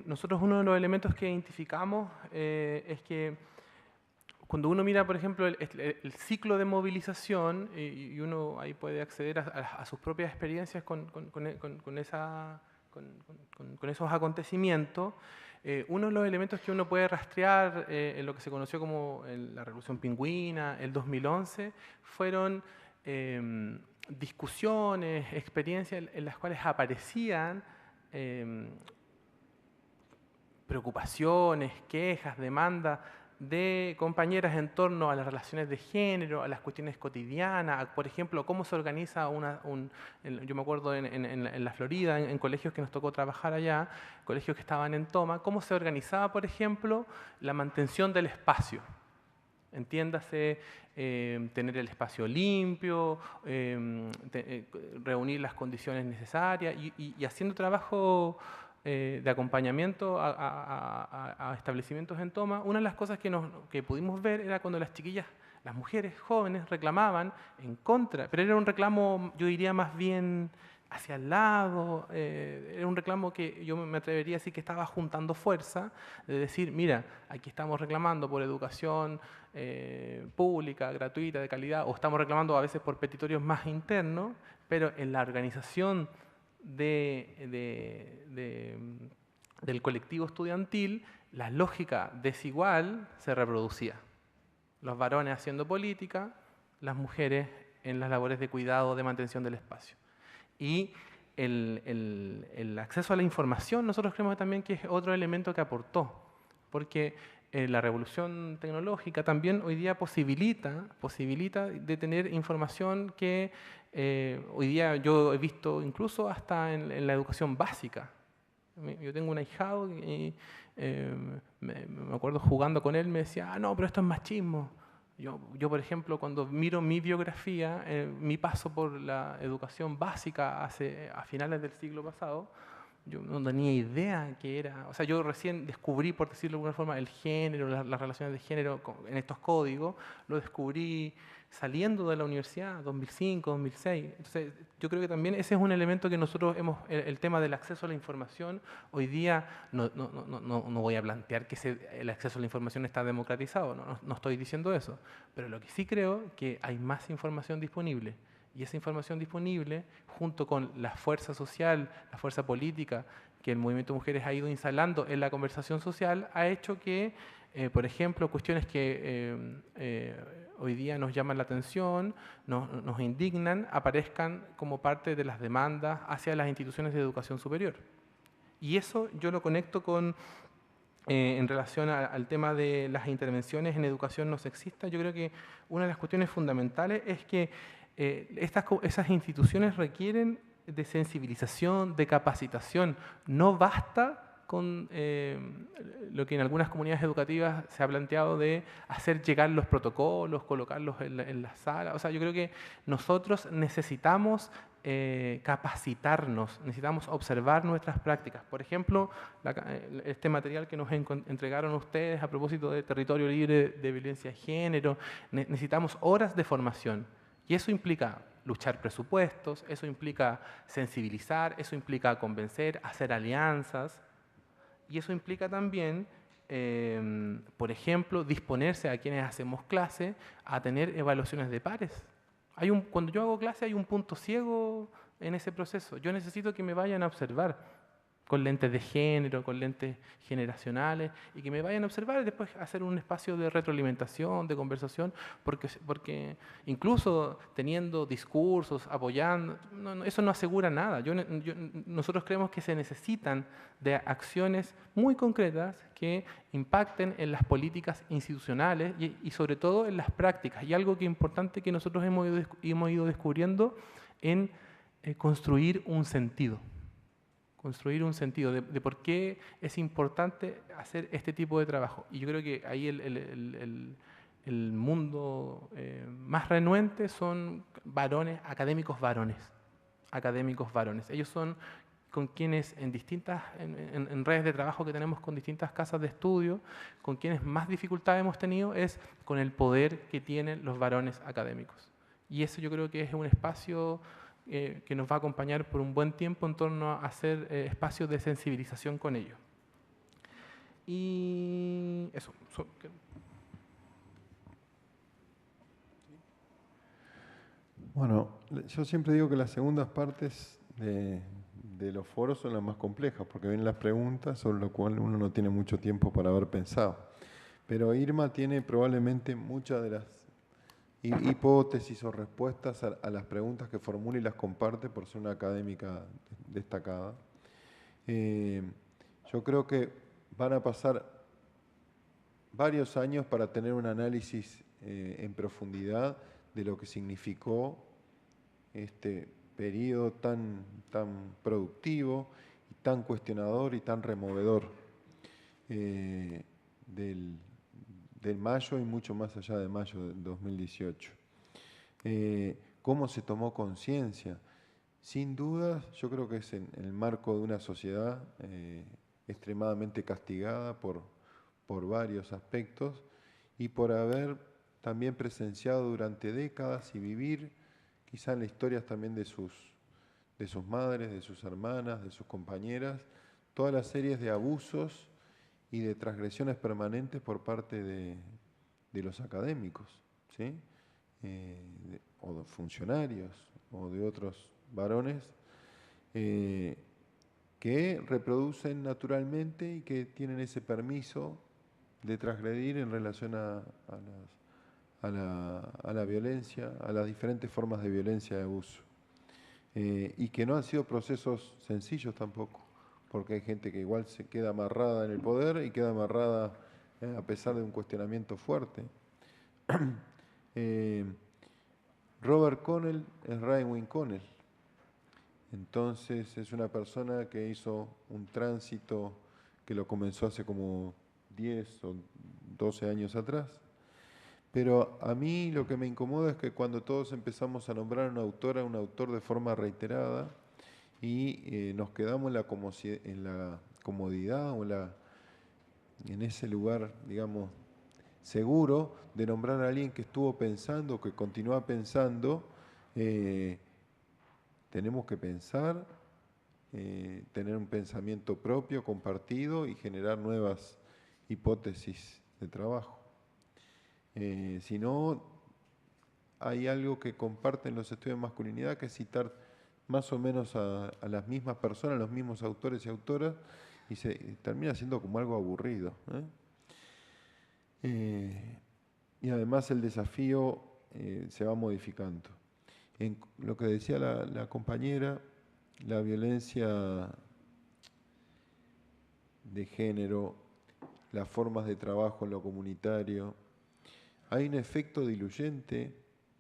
S4: nosotros uno de los elementos que identificamos es que cuando uno mira, por ejemplo, el ciclo de movilización, y uno ahí puede acceder a sus propias experiencias con esos acontecimientos, uno de los elementos que uno puede rastrear en lo que se conoció como la Revolución Pingüina, el 2011, fueron discusiones, experiencias en las cuales aparecían preocupaciones, quejas, demandas de compañeras en torno a las relaciones de género, a las cuestiones cotidianas, por ejemplo, cómo se organiza yo me acuerdo en la Florida, en colegios que nos tocó trabajar allá, colegios que estaban en toma, cómo se organizaba, por ejemplo, la mantención del espacio. Entiéndase, tener el espacio limpio, reunir las condiciones necesarias y haciendo trabajo de acompañamiento a establecimientos en toma. Una de las cosas que pudimos ver era cuando las chiquillas, las mujeres jóvenes reclamaban en contra, pero era un reclamo, yo diría, más bien hacia el lado. Era un reclamo que yo me atrevería a decir que estaba juntando fuerza, de decir, mira, aquí estamos reclamando por educación pública, gratuita, de calidad, o estamos reclamando a veces por petitorios más internos, pero en la organización del colectivo estudiantil, la lógica desigual se reproducía. Los varones haciendo política, las mujeres en las labores de cuidado, de mantención del espacio. Y el acceso a la información, nosotros creemos también que es otro elemento que aportó, porque la revolución tecnológica también hoy día posibilita de tener información que hoy día yo he visto incluso hasta en la educación básica. Yo tengo un ahijado y me acuerdo jugando con él, me decía, no, pero esto es machismo. Yo, por ejemplo, cuando miro mi biografía, mi paso por la educación básica a finales del siglo pasado, yo no tenía idea qué era. O sea, yo recién descubrí, por decirlo de alguna forma, el género, las relaciones de género en estos códigos, lo descubrí saliendo de la universidad, 2005, 2006. Entonces, yo creo que también ese es un elemento que nosotros el tema del acceso a la información, hoy día no voy a plantear que el acceso a la información está democratizado, no estoy diciendo eso, pero lo que sí creo que hay más información disponible. Y esa información disponible, junto con la fuerza social, la fuerza política que el movimiento de mujeres ha ido instalando en la conversación social, ha hecho que, por ejemplo, cuestiones que hoy día nos llaman la atención, nos indignan, aparezcan como parte de las demandas hacia las instituciones de educación superior. Y eso yo lo conecto con, en relación al tema de las intervenciones en educación no sexista. Yo creo que una de las cuestiones fundamentales es que esas instituciones requieren de sensibilización, de capacitación. No basta con lo que en algunas comunidades educativas se ha planteado de hacer llegar los protocolos, colocarlos en la sala. O sea, yo creo que nosotros necesitamos capacitarnos, necesitamos observar nuestras prácticas. Por ejemplo, este material que nos entregaron ustedes a propósito de territorio libre de violencia de género, necesitamos horas de formación. Y eso implica luchar presupuestos, eso implica sensibilizar, eso implica convencer, hacer alianzas. Y eso implica también, por ejemplo, disponerse a quienes hacemos clase a tener evaluaciones de pares. Cuando yo hago clase hay un punto ciego en ese proceso. Yo necesito que me vayan a observar con lentes de género, con lentes generacionales, y que me vayan a observar y después hacer un espacio de retroalimentación, de conversación, porque incluso teniendo discursos, apoyando, eso no asegura nada. Nosotros creemos que se necesitan de acciones muy concretas que impacten en las políticas institucionales y sobre todo en las prácticas. Y algo que es importante que nosotros hemos ido descubriendo en construir un sentido. Construir un sentido de por qué es importante hacer este tipo de trabajo. Y yo creo que ahí el mundo más renuente son varones, académicos varones. Ellos son con quienes en redes de trabajo que tenemos con distintas casas de estudio, con quienes más dificultad hemos tenido es con el poder que tienen los varones académicos. Y eso yo creo que es un espacio que nos va a acompañar por un buen tiempo en torno a hacer espacios de sensibilización con ellos. Y eso.
S3: Bueno, yo siempre digo que las segundas partes de los foros son las más complejas, porque vienen las preguntas sobre lo cual uno no tiene mucho tiempo para haber pensado. Pero Irma tiene probablemente muchas de las hipótesis o respuestas a las preguntas que formula y las comparte por ser una académica destacada. Yo creo que van a pasar varios años para tener un análisis en profundidad de lo que significó este periodo tan productivo y tan cuestionador y tan removedor del mayo y mucho más allá de mayo del 2018. ¿Cómo se tomó conciencia? Sin duda, yo creo que es en el marco de una sociedad extremadamente castigada por varios aspectos y por haber también presenciado durante décadas y vivir quizá en las historias también de de sus madres, de sus hermanas, de sus compañeras, todas las series de abusos y de transgresiones permanentes por parte de los académicos, ¿sí? O de funcionarios o de otros varones que reproducen naturalmente y que tienen ese permiso de transgredir en relación a la violencia, a las diferentes formas de violencia y abuso. Y que no han sido procesos sencillos tampoco, porque hay gente que igual se queda amarrada en el poder y queda amarrada a pesar de un cuestionamiento fuerte. Robert Connell es Raewyn Connell. Entonces es una persona que hizo un tránsito que lo comenzó hace como 10 o 12 años atrás. Pero a mí lo que me incomoda es que cuando todos empezamos a nombrar a una autora, un autor de forma reiterada, y nos quedamos en la comodidad o en ese lugar, digamos, seguro de nombrar a alguien que estuvo pensando, que continúa pensando, tenemos que pensar, tener un pensamiento propio, compartido y generar nuevas hipótesis de trabajo. Si no, hay algo que comparten los estudios de masculinidad, que es citar más o menos a las mismas personas, los mismos autores y autoras, y se termina siendo como algo aburrido. Y además el desafío se va modificando. En lo que decía la compañera, la violencia de género, las formas de trabajo en lo comunitario, hay un efecto diluyente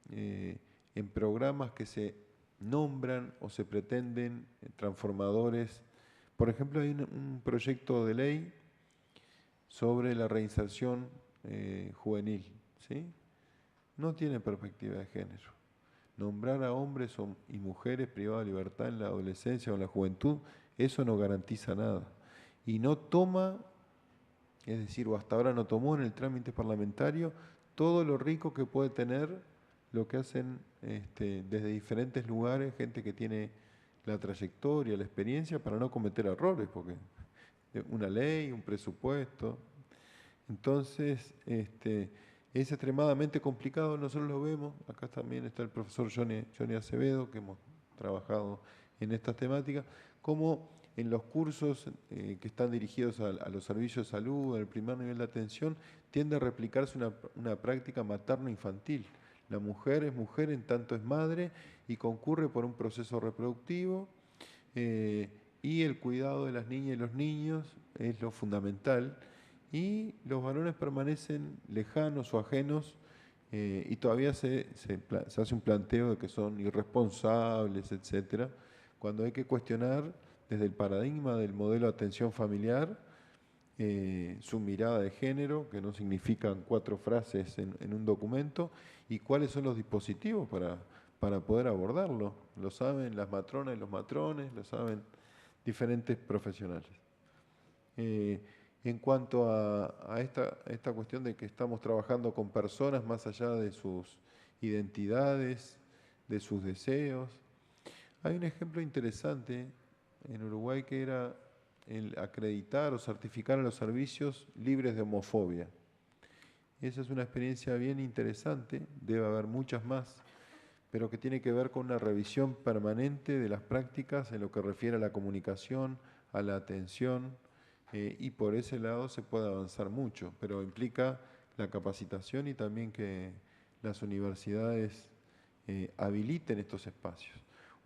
S3: en programas que se nombran o se pretenden transformadores. Por ejemplo, hay un proyecto de ley sobre la reinserción juvenil, ¿sí? No tiene perspectiva de género. Nombrar a hombres y mujeres privados de libertad en la adolescencia o en la juventud, eso no garantiza nada. Y no toma, es decir, o hasta ahora no tomó en el trámite parlamentario todo lo rico que puede tener lo que hacen desde diferentes lugares, gente que tiene la trayectoria, la experiencia para no cometer errores, porque una ley, un presupuesto. Entonces, es extremadamente complicado, nosotros lo vemos, acá también está el profesor Johnny Acevedo, que hemos trabajado en estas temáticas, como en los cursos que están dirigidos a los servicios de salud, al primer nivel de atención, tiende a replicarse una práctica materno-infantil. La mujer es mujer en tanto es madre y concurre por un proceso reproductivo y el cuidado de las niñas y los niños es lo fundamental. Y los varones permanecen lejanos o ajenos y todavía se hace un planteo de que son irresponsables, etcétera, cuando hay que cuestionar desde el paradigma del modelo de atención familiar su mirada de género, que no significan 4 frases en un documento, y cuáles son los dispositivos para poder abordarlo. Lo saben las matronas y los matrones, lo saben diferentes profesionales. En cuanto a esta cuestión de que estamos trabajando con personas más allá de sus identidades, de sus deseos, hay un ejemplo interesante en Uruguay que era el acreditar o certificar a los servicios libres de homofobia. Esa es una experiencia bien interesante, debe haber muchas más, pero que tiene que ver con una revisión permanente de las prácticas en lo que refiere a la comunicación, a la atención, y por ese lado se puede avanzar mucho, pero implica la capacitación y también que las universidades habiliten estos espacios.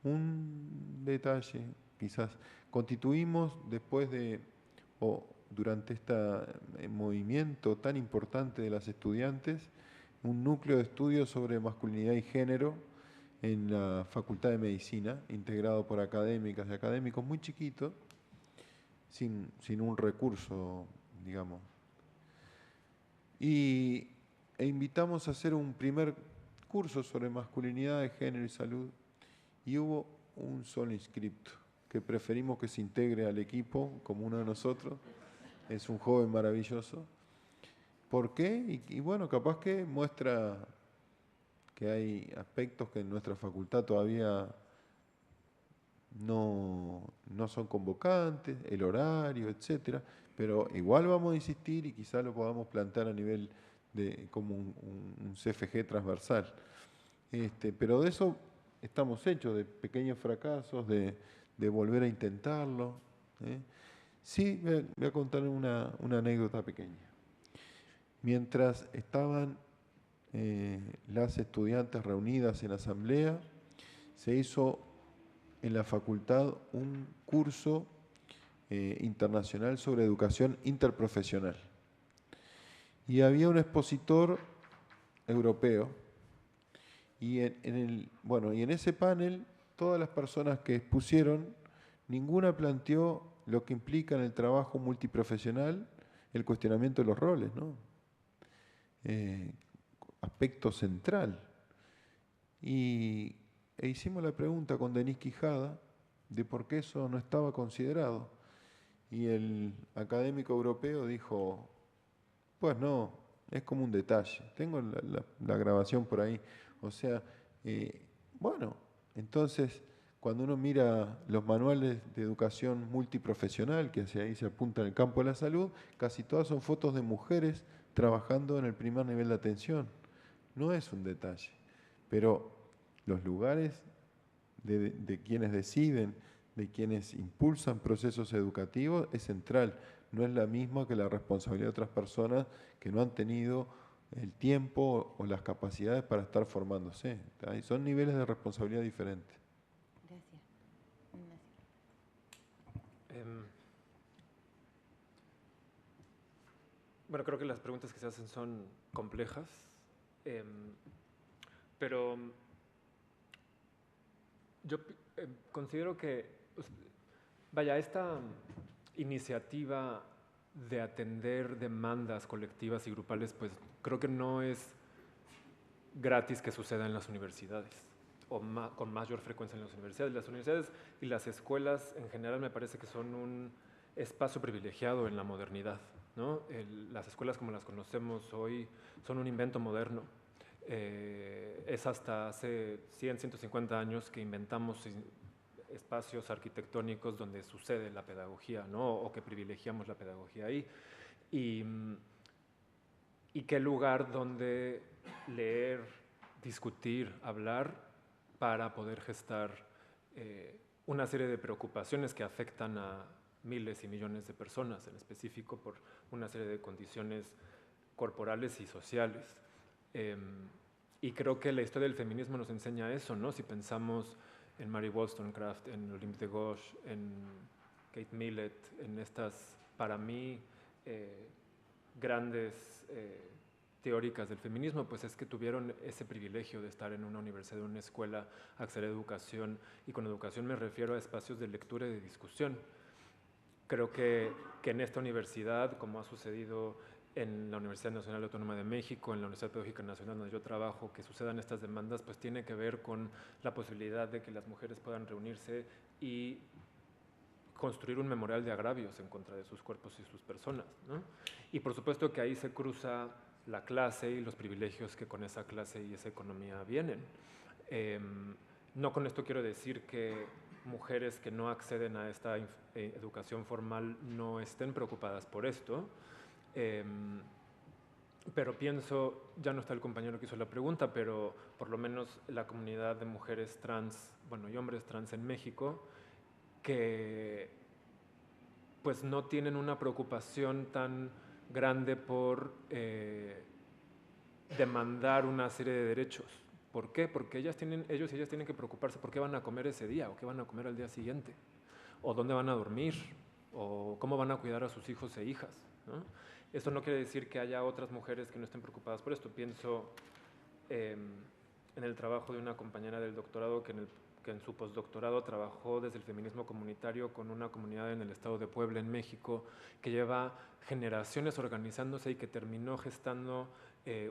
S3: Un detalle, quizás, constituimos después durante este movimiento tan importante de las estudiantes, un núcleo de estudios sobre masculinidad y género en la Facultad de Medicina, integrado por académicas y académicos muy chiquitos, sin un recurso, digamos. E invitamos a hacer un primer curso sobre masculinidad de género y salud, y hubo un solo inscripto, que preferimos que se integre al equipo como uno de nosotros. Es un joven maravilloso. ¿Por qué? Y bueno, capaz que muestra que hay aspectos que en nuestra facultad todavía no son convocantes, el horario, etcétera, pero igual vamos a insistir y quizá lo podamos plantear a nivel de como un CFG transversal. Pero de eso estamos hechos, de pequeños fracasos, de volver a intentarlo. Sí, voy a contar una anécdota pequeña. Mientras estaban las estudiantes reunidas en asamblea, se hizo en la facultad un curso internacional sobre educación interprofesional. Y había un expositor europeo, y en ese panel, todas las personas que expusieron, ninguna planteó lo que implica en el trabajo multiprofesional el cuestionamiento de los roles, ¿no? Aspecto central. E hicimos la pregunta con Denis Quijada de por qué eso no estaba considerado. Y el académico europeo dijo, pues no, es como un detalle. Tengo la grabación por ahí. O sea, bueno, entonces cuando uno mira los manuales de educación multiprofesional, que hacia ahí se apunta en el campo de la salud, casi todas son fotos de mujeres trabajando en el primer nivel de atención. No es un detalle, pero los lugares de quienes deciden, de quienes impulsan procesos educativos, es central. No es la misma que la responsabilidad de otras personas que no han tenido el tiempo o las capacidades para estar formándose. Son niveles de responsabilidad diferentes.
S1: Gracias.
S2: Bueno, creo que las preguntas que se hacen son complejas, pero yo considero que, vaya, esta iniciativa de atender demandas colectivas y grupales, pues creo que no es gratis que suceda en las universidades, o con mayor frecuencia en las universidades. Las universidades y las escuelas en general me parece que son un espacio privilegiado en la modernidad, ¿no? Las escuelas como las conocemos hoy son un invento moderno. Es hasta hace 100, 150 años que inventamos espacios arquitectónicos donde sucede la pedagogía, ¿no? O que privilegiamos la pedagogía ahí. Y qué lugar donde leer, discutir, hablar para poder gestar una serie de preocupaciones que afectan a miles y millones de personas, en específico por una serie de condiciones corporales y sociales. Y creo que la historia del feminismo nos enseña eso, ¿no? Si pensamos en Mary Wollstonecraft, en Olympe de Gouges, en Kate Millett, en estas, para mí, grandes teóricas del feminismo, pues es que tuvieron ese privilegio de estar en una universidad, en una escuela, acceder a educación, y con educación me refiero a espacios de lectura y de discusión. Creo que en esta universidad, como ha sucedido en la Universidad Nacional Autónoma de México, en la Universidad Pedagógica Nacional donde yo trabajo, que sucedan estas demandas, pues tiene que ver con la posibilidad de que las mujeres puedan reunirse y construir un memorial de agravios en contra de sus cuerpos y sus personas, ¿no? Y por supuesto que ahí se cruza la clase y los privilegios que con esa clase y esa economía vienen. No con esto quiero decir que mujeres que no acceden a esta educación formal no estén preocupadas por esto, pero pienso, ya no está el compañero que hizo la pregunta, pero por lo menos la comunidad de mujeres trans, bueno, y hombres trans en México, que pues no tienen una preocupación tan grande por demandar una serie de derechos. ¿Por qué? Porque ellos y ellas tienen que preocuparse por qué van a comer ese día, o qué van a comer al día siguiente, o dónde van a dormir, o cómo van a cuidar a sus hijos e hijas, ¿no? Esto no quiere decir que haya otras mujeres que no estén preocupadas por esto. Pienso en el trabajo de una compañera del doctorado que en su postdoctorado trabajó desde el feminismo comunitario con una comunidad en el estado de Puebla, en México, que lleva generaciones organizándose y que terminó gestando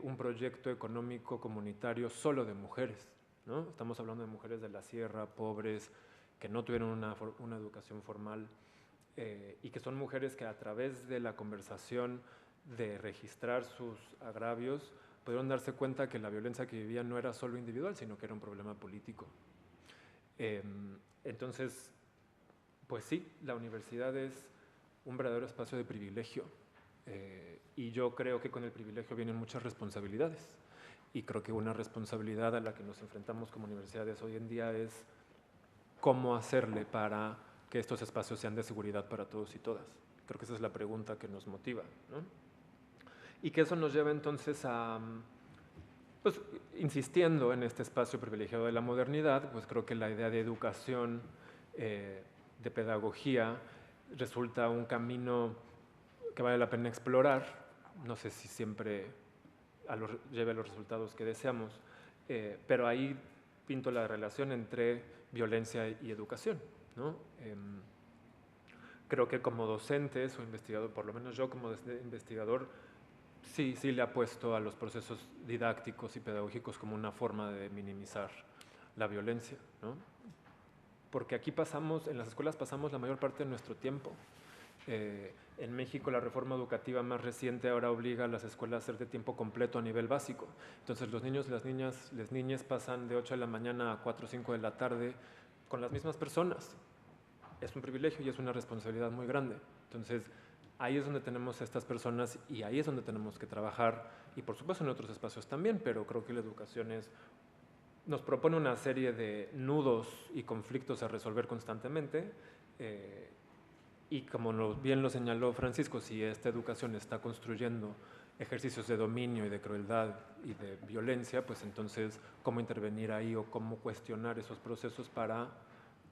S2: un proyecto económico comunitario solo de mujeres, ¿no? Estamos hablando de mujeres de la sierra, pobres, que no tuvieron una educación formal, y que son mujeres que a través de la conversación, de registrar sus agravios, pudieron darse cuenta que la violencia que vivían no era solo individual, sino que era un problema político. Entonces, Pues sí, la universidad es un verdadero espacio de privilegio y yo creo que con el privilegio vienen muchas responsabilidades y creo que una responsabilidad a la que nos enfrentamos como universidades hoy en día es cómo hacerle para que estos espacios sean de seguridad para todos y todas. Creo que esa es la pregunta que nos motiva, ¿no? Y que eso nos lleva entonces a, pues, insistiendo en este espacio privilegiado de la modernidad, pues creo que la idea de educación, de pedagogía, resulta un camino que vale la pena explorar. No sé si siempre lleve a los resultados que deseamos, pero ahí pinto la relación entre violencia y educación, ¿no? Creo que como docentes o investigador, por lo menos yo como investigador, sí le apuesto a los procesos didácticos y pedagógicos como una forma de minimizar la violencia, ¿no? Porque aquí en las escuelas pasamos la mayor parte de nuestro tiempo. En México la reforma educativa más reciente ahora obliga a las escuelas a ser de tiempo completo a nivel básico. Entonces los niños y las niñas pasan de 8 de la mañana a 4 o 5 de la tarde con las mismas personas. Es un privilegio y es una responsabilidad muy grande. Entonces ahí es donde tenemos a estas personas y ahí es donde tenemos que trabajar y por supuesto en otros espacios también, pero creo que la educación nos propone una serie de nudos y conflictos a resolver constantemente y como bien lo señaló Francisco, si esta educación está construyendo ejercicios de dominio y de crueldad y de violencia, pues entonces cómo intervenir ahí o cómo cuestionar esos procesos para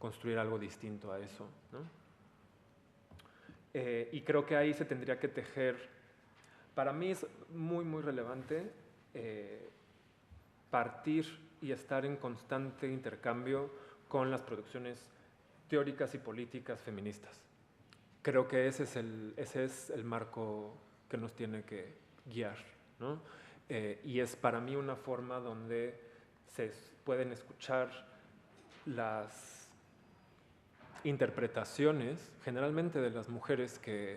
S2: construir algo distinto a eso, ¿no? Y creo que ahí se tendría que tejer, para mí es muy, muy relevante partir y estar en constante intercambio con las producciones teóricas y políticas feministas. Creo que ese es el marco que nos tiene que guiar, ¿no? Y es para mí una forma donde se pueden escuchar las interpretaciones, generalmente de las mujeres que,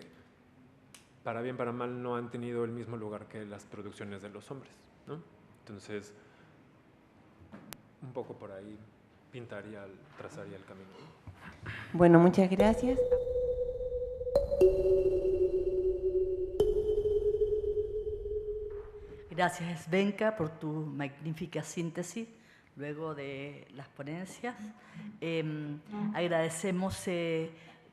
S2: para bien para mal, no han tenido el mismo lugar que las producciones de los hombres, ¿no? Entonces, un poco por ahí trazaría el camino.
S1: Bueno, muchas gracias.
S8: Gracias, Svenka, por tu magnífica síntesis luego de las ponencias. Agradecemos,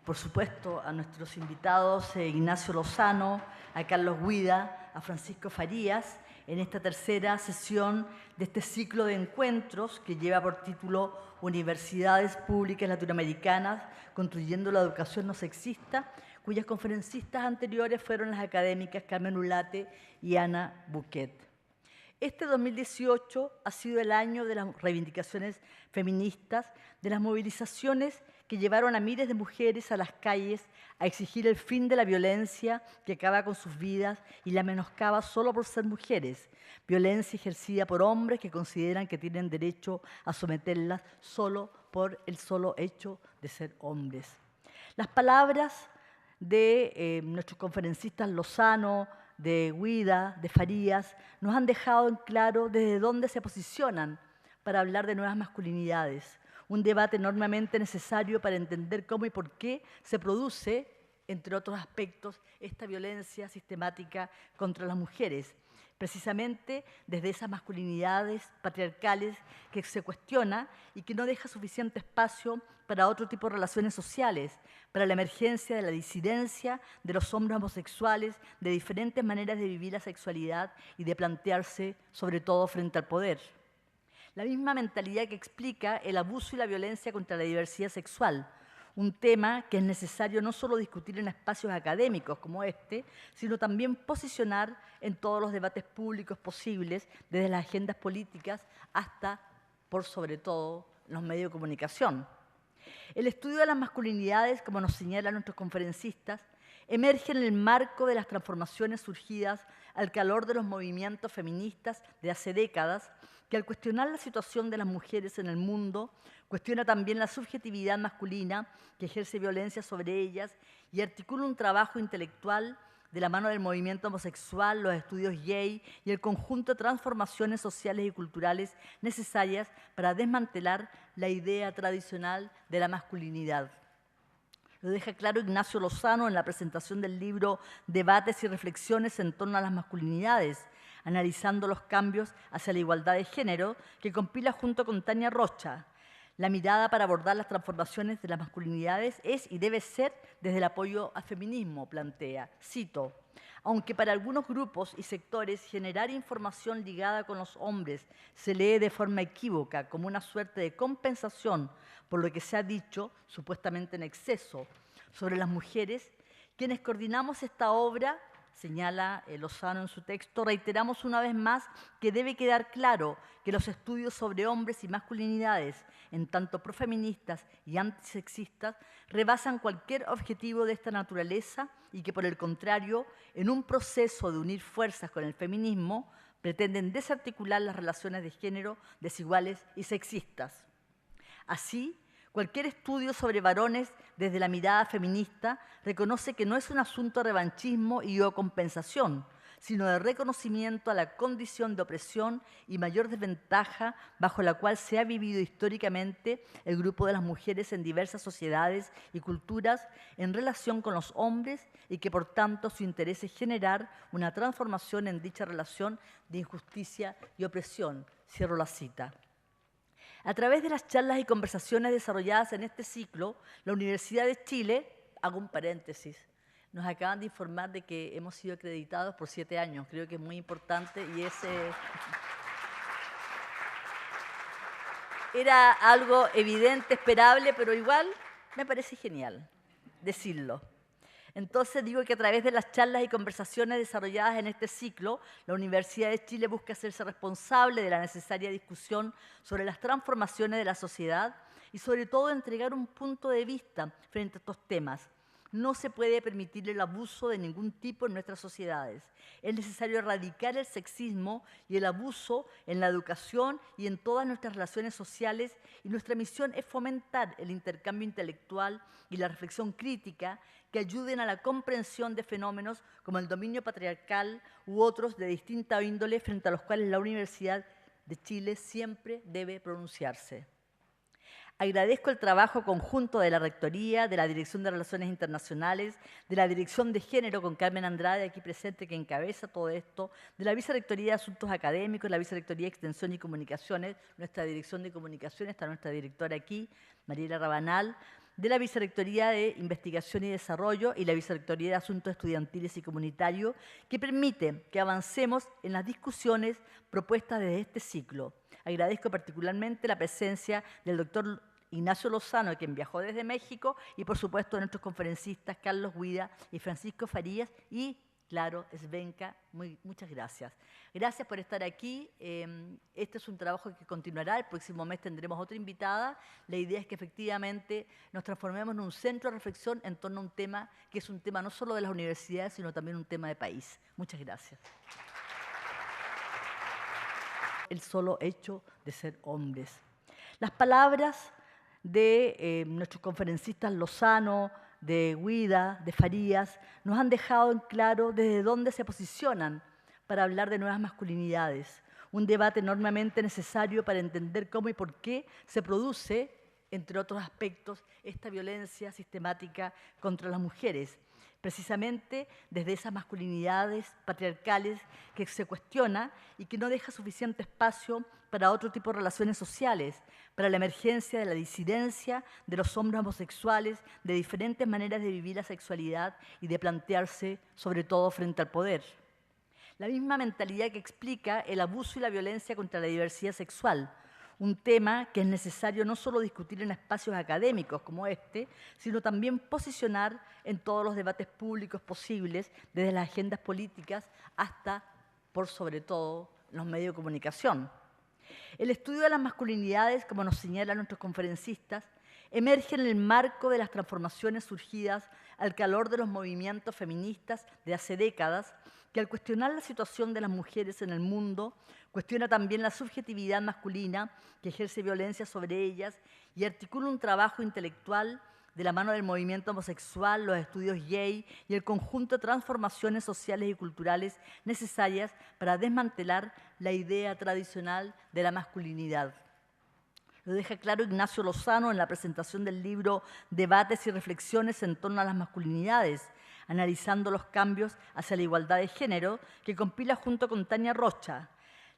S8: por supuesto, a nuestros invitados, Ignacio Lozano, a Carlos Guida, a Francisco Farías, en esta tercera sesión de este ciclo de encuentros que lleva por título Universidades Públicas Latinoamericanas, construyendo la educación no sexista, cuyas conferencistas anteriores fueron las académicas Carmen Ulate y Ana Buquet. Este 2018 ha sido el año de las reivindicaciones feministas, de las movilizaciones que llevaron a miles de mujeres a las calles a exigir el fin de la violencia que acaba con sus vidas y la menoscaba solo por ser mujeres, violencia ejercida por hombres que consideran que tienen derecho a someterlas solo por el solo hecho de ser hombres. Las palabras de nuestros conferencistas Lozano, de Guida, de Farías, nos han dejado en claro desde dónde se posicionan para hablar de nuevas masculinidades. Un debate enormemente necesario para entender cómo y por qué se produce, entre otros aspectos, esta violencia sistemática contra las mujeres. Precisamente desde esas masculinidades patriarcales que se cuestiona y que no deja suficiente espacio para otro tipo de relaciones sociales, para la emergencia de la disidencia de los hombres homosexuales, de diferentes maneras de vivir la sexualidad y de plantearse, sobre todo, frente al poder. La misma mentalidad que explica el abuso y la violencia contra la diversidad sexual, un tema que es necesario no solo discutir en espacios académicos como este, sino también posicionar en todos los debates públicos posibles, desde las agendas políticas hasta, por sobre todo, los medios de comunicación. El estudio de las masculinidades, como nos señalan nuestros conferencistas, emerge en el marco de las transformaciones surgidas al calor de los movimientos feministas de hace décadas, que al cuestionar la situación de las mujeres en el mundo, cuestiona también la subjetividad masculina que ejerce violencia sobre ellas y articula un trabajo intelectual de la mano del movimiento homosexual, los estudios gay y el conjunto de transformaciones sociales y culturales necesarias para desmantelar la idea tradicional de la masculinidad. Lo deja claro Ignacio Lozano en la presentación del libro Debates y reflexiones en torno a las masculinidades, analizando los cambios hacia la igualdad de género, que compila junto con Tania Rocha. La mirada para abordar las transformaciones de las masculinidades es y debe ser desde el apoyo al feminismo, plantea. Cito: aunque para algunos grupos y sectores generar información ligada con los hombres se lee de forma equívoca como una suerte de compensación por lo que se ha dicho, supuestamente en exceso, sobre las mujeres, quienes coordinamos esta obra, señala Lozano en su texto, reiteramos una vez más que debe quedar claro que los estudios sobre hombres y masculinidades, en tanto profeministas y antisexistas, rebasan cualquier objetivo de esta naturaleza y que, por el contrario, en un proceso de unir fuerzas con el feminismo, pretenden desarticular las relaciones de género desiguales y sexistas. Así, cualquier estudio sobre varones desde la mirada feminista reconoce que no es un asunto de revanchismo y o compensación, sino de reconocimiento a la condición de opresión y mayor desventaja bajo la cual se ha vivido históricamente el grupo de las mujeres en diversas sociedades y culturas en relación con los hombres y que, por tanto, su interés es generar una transformación en dicha relación de injusticia y opresión. Cierro la cita. A través de las charlas y conversaciones desarrolladas en este ciclo, la Universidad de Chile, hago un paréntesis, nos acaban de informar de que hemos sido acreditados por 7 años. Creo que es muy importante y era algo evidente, esperable, pero igual me parece genial decirlo. Entonces digo que a través de las charlas y conversaciones desarrolladas en este ciclo, la Universidad de Chile busca hacerse responsable de la necesaria discusión sobre las transformaciones de la sociedad y sobre todo entregar un punto de vista frente a estos temas. No se puede permitir el abuso de ningún tipo en nuestras sociedades. Es necesario erradicar el sexismo y el abuso en la educación y en todas nuestras relaciones sociales, y nuestra misión es fomentar el intercambio intelectual y la reflexión crítica que ayuden a la comprensión de fenómenos como el dominio patriarcal u otros de distinta índole frente a los cuales la Universidad de Chile siempre debe pronunciarse. Agradezco el trabajo conjunto de la Rectoría, de la Dirección de Relaciones Internacionales, de la Dirección de Género con Carmen Andrade, aquí presente, que encabeza todo esto, de la Vicerrectoría de Asuntos Académicos, la Vicerrectoría de Extensión y Comunicaciones, nuestra Dirección de Comunicaciones, está nuestra directora aquí, Mariela Rabanal, de la Vicerrectoría de Investigación y Desarrollo y la Vicerrectoría de Asuntos Estudiantiles y Comunitarios, que permiten que avancemos en las discusiones propuestas desde este ciclo. Agradezco particularmente la presencia del doctor Ignacio Lozano, quien viajó desde México, y por supuesto de nuestros conferencistas Carlos Guida y Francisco Farías, y claro, Svenka, muchas gracias. Gracias por estar aquí. Este es un trabajo que continuará. El próximo mes tendremos otra invitada. La idea es que efectivamente nos transformemos en un centro de reflexión en torno a un tema que es un tema no solo de las universidades, sino también un tema de país. Muchas gracias. El solo hecho de ser hombres. Las palabras de nuestros conferencistas Lozano, de Guida, de Farías, nos han dejado en claro desde dónde se posicionan para hablar de nuevas masculinidades. Un debate enormemente necesario para entender cómo y por qué se produce, entre otros aspectos, esta violencia sistemática contra las mujeres. Precisamente desde esas masculinidades patriarcales que se cuestiona y que no deja suficiente espacio para otro tipo de relaciones sociales, para la emergencia de la disidencia de los hombres homosexuales, de diferentes maneras de vivir la sexualidad y de plantearse, sobre todo, frente al poder. La misma mentalidad que explica el abuso y la violencia contra la diversidad sexual, un tema que es necesario no solo discutir en espacios académicos como este, sino también posicionar en todos los debates públicos posibles, desde las agendas políticas hasta, por sobre todo, los medios de comunicación. El estudio de las masculinidades, como nos señalan nuestros conferencistas, emerge en el marco de las transformaciones surgidas al calor de los movimientos feministas de hace décadas, que al cuestionar la situación de las mujeres en el mundo, cuestiona también la subjetividad masculina que ejerce violencia sobre ellas y articula un trabajo intelectual de la mano del movimiento homosexual, los estudios gay y el conjunto de transformaciones sociales y culturales necesarias para desmantelar la idea tradicional de la masculinidad. Lo deja claro Ignacio Lozano en la presentación del libro Debates y reflexiones en torno a las masculinidades, analizando los cambios hacia la igualdad de género, que compila junto con Tania Rocha.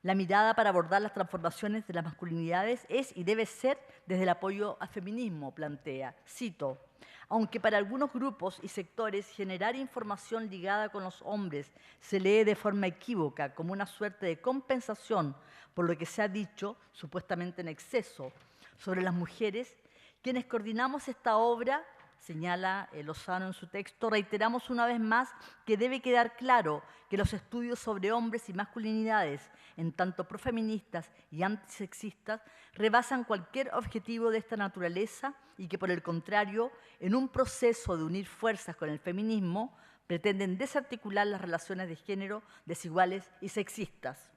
S8: La mirada para abordar las transformaciones de las masculinidades es y debe ser desde el apoyo al feminismo, plantea. Cito: aunque para algunos grupos y sectores generar información ligada con los hombres se lee de forma equívoca como una suerte de compensación por lo que se ha dicho, supuestamente en exceso, sobre las mujeres, quienes coordinamos esta obra, señala Lozano en su texto, reiteramos una vez más que debe quedar claro que los estudios sobre hombres y masculinidades, en tanto profeministas y antisexistas, rebasan cualquier objetivo de esta naturaleza y que, por el contrario, en un proceso de unir fuerzas con el feminismo, pretenden desarticular las relaciones de género desiguales y sexistas.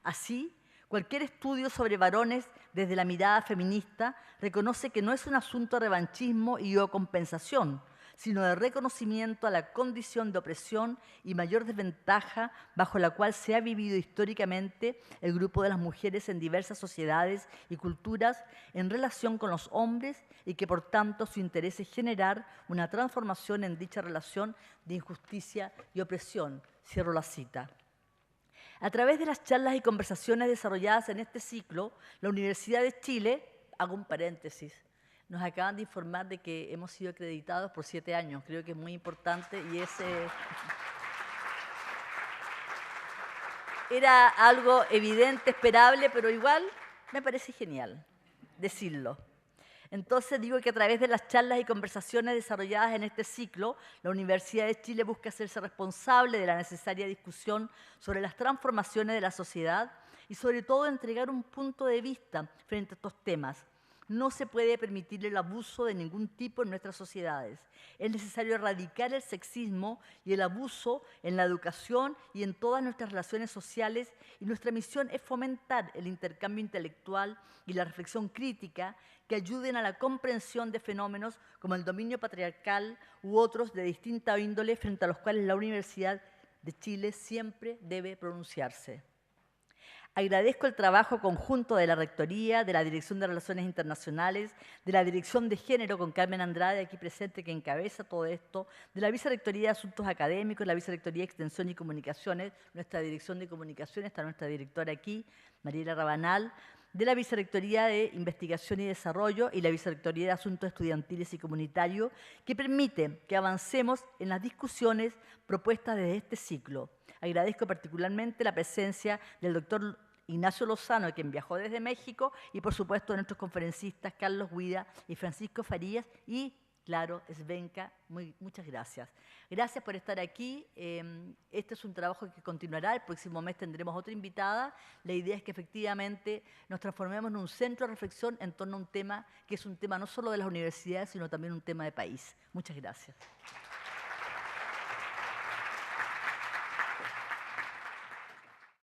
S8: Así, cualquier estudio sobre varones desde la mirada feminista reconoce que no es un asunto de revanchismo y o compensación, sino de reconocimiento a la condición de opresión y mayor desventaja bajo la cual se ha vivido históricamente el grupo de las mujeres en diversas sociedades y culturas en relación con los hombres y que por tanto su interés es generar una transformación en dicha relación de injusticia y opresión. Cierro la cita. A través de las charlas y conversaciones desarrolladas en este ciclo, la Universidad de Chile, hago un paréntesis, nos acaban de informar de que hemos sido acreditados por 7 años. Creo que es muy importante y era algo evidente, esperable, pero igual me parece genial decirlo. Entonces digo que a través de las charlas y conversaciones desarrolladas en este ciclo, la Universidad de Chile busca hacerse responsable de la necesaria discusión sobre las transformaciones de la sociedad y sobre todo entregar un punto de vista frente a estos temas. No se puede permitir el abuso de ningún tipo en nuestras sociedades. Es necesario erradicar el sexismo y el abuso en la educación y en todas nuestras relaciones sociales, y nuestra misión es fomentar el intercambio intelectual y la reflexión crítica que ayuden a la comprensión de fenómenos como el dominio patriarcal u otros de distinta índole frente a los cuales la Universidad de Chile siempre debe pronunciarse. Agradezco el trabajo conjunto de la Rectoría, de la Dirección de Relaciones Internacionales, de la Dirección de Género con Carmen Andrade, aquí presente, que encabeza todo esto, de la Vicerrectoría de Asuntos Académicos, la Vicerrectoría de Extensión y Comunicaciones, nuestra Dirección de Comunicaciones, está nuestra directora aquí, Mariela Rabanal, de la Vicerrectoría de Investigación y Desarrollo y la Vicerrectoría de Asuntos Estudiantiles y Comunitarios, que permite que avancemos en las discusiones propuestas desde este ciclo. Agradezco particularmente la presencia del doctor Ignacio Lozano, quien viajó desde México, y por supuesto de nuestros conferencistas Carlos Guida y Francisco Farías, y claro, Svenka, muchas gracias. Gracias por estar aquí. Este es un trabajo que continuará. El próximo mes tendremos otra invitada. La idea es que efectivamente nos transformemos en un centro de reflexión en torno a un tema que es un tema no solo de las universidades, sino también un tema de país. Muchas gracias.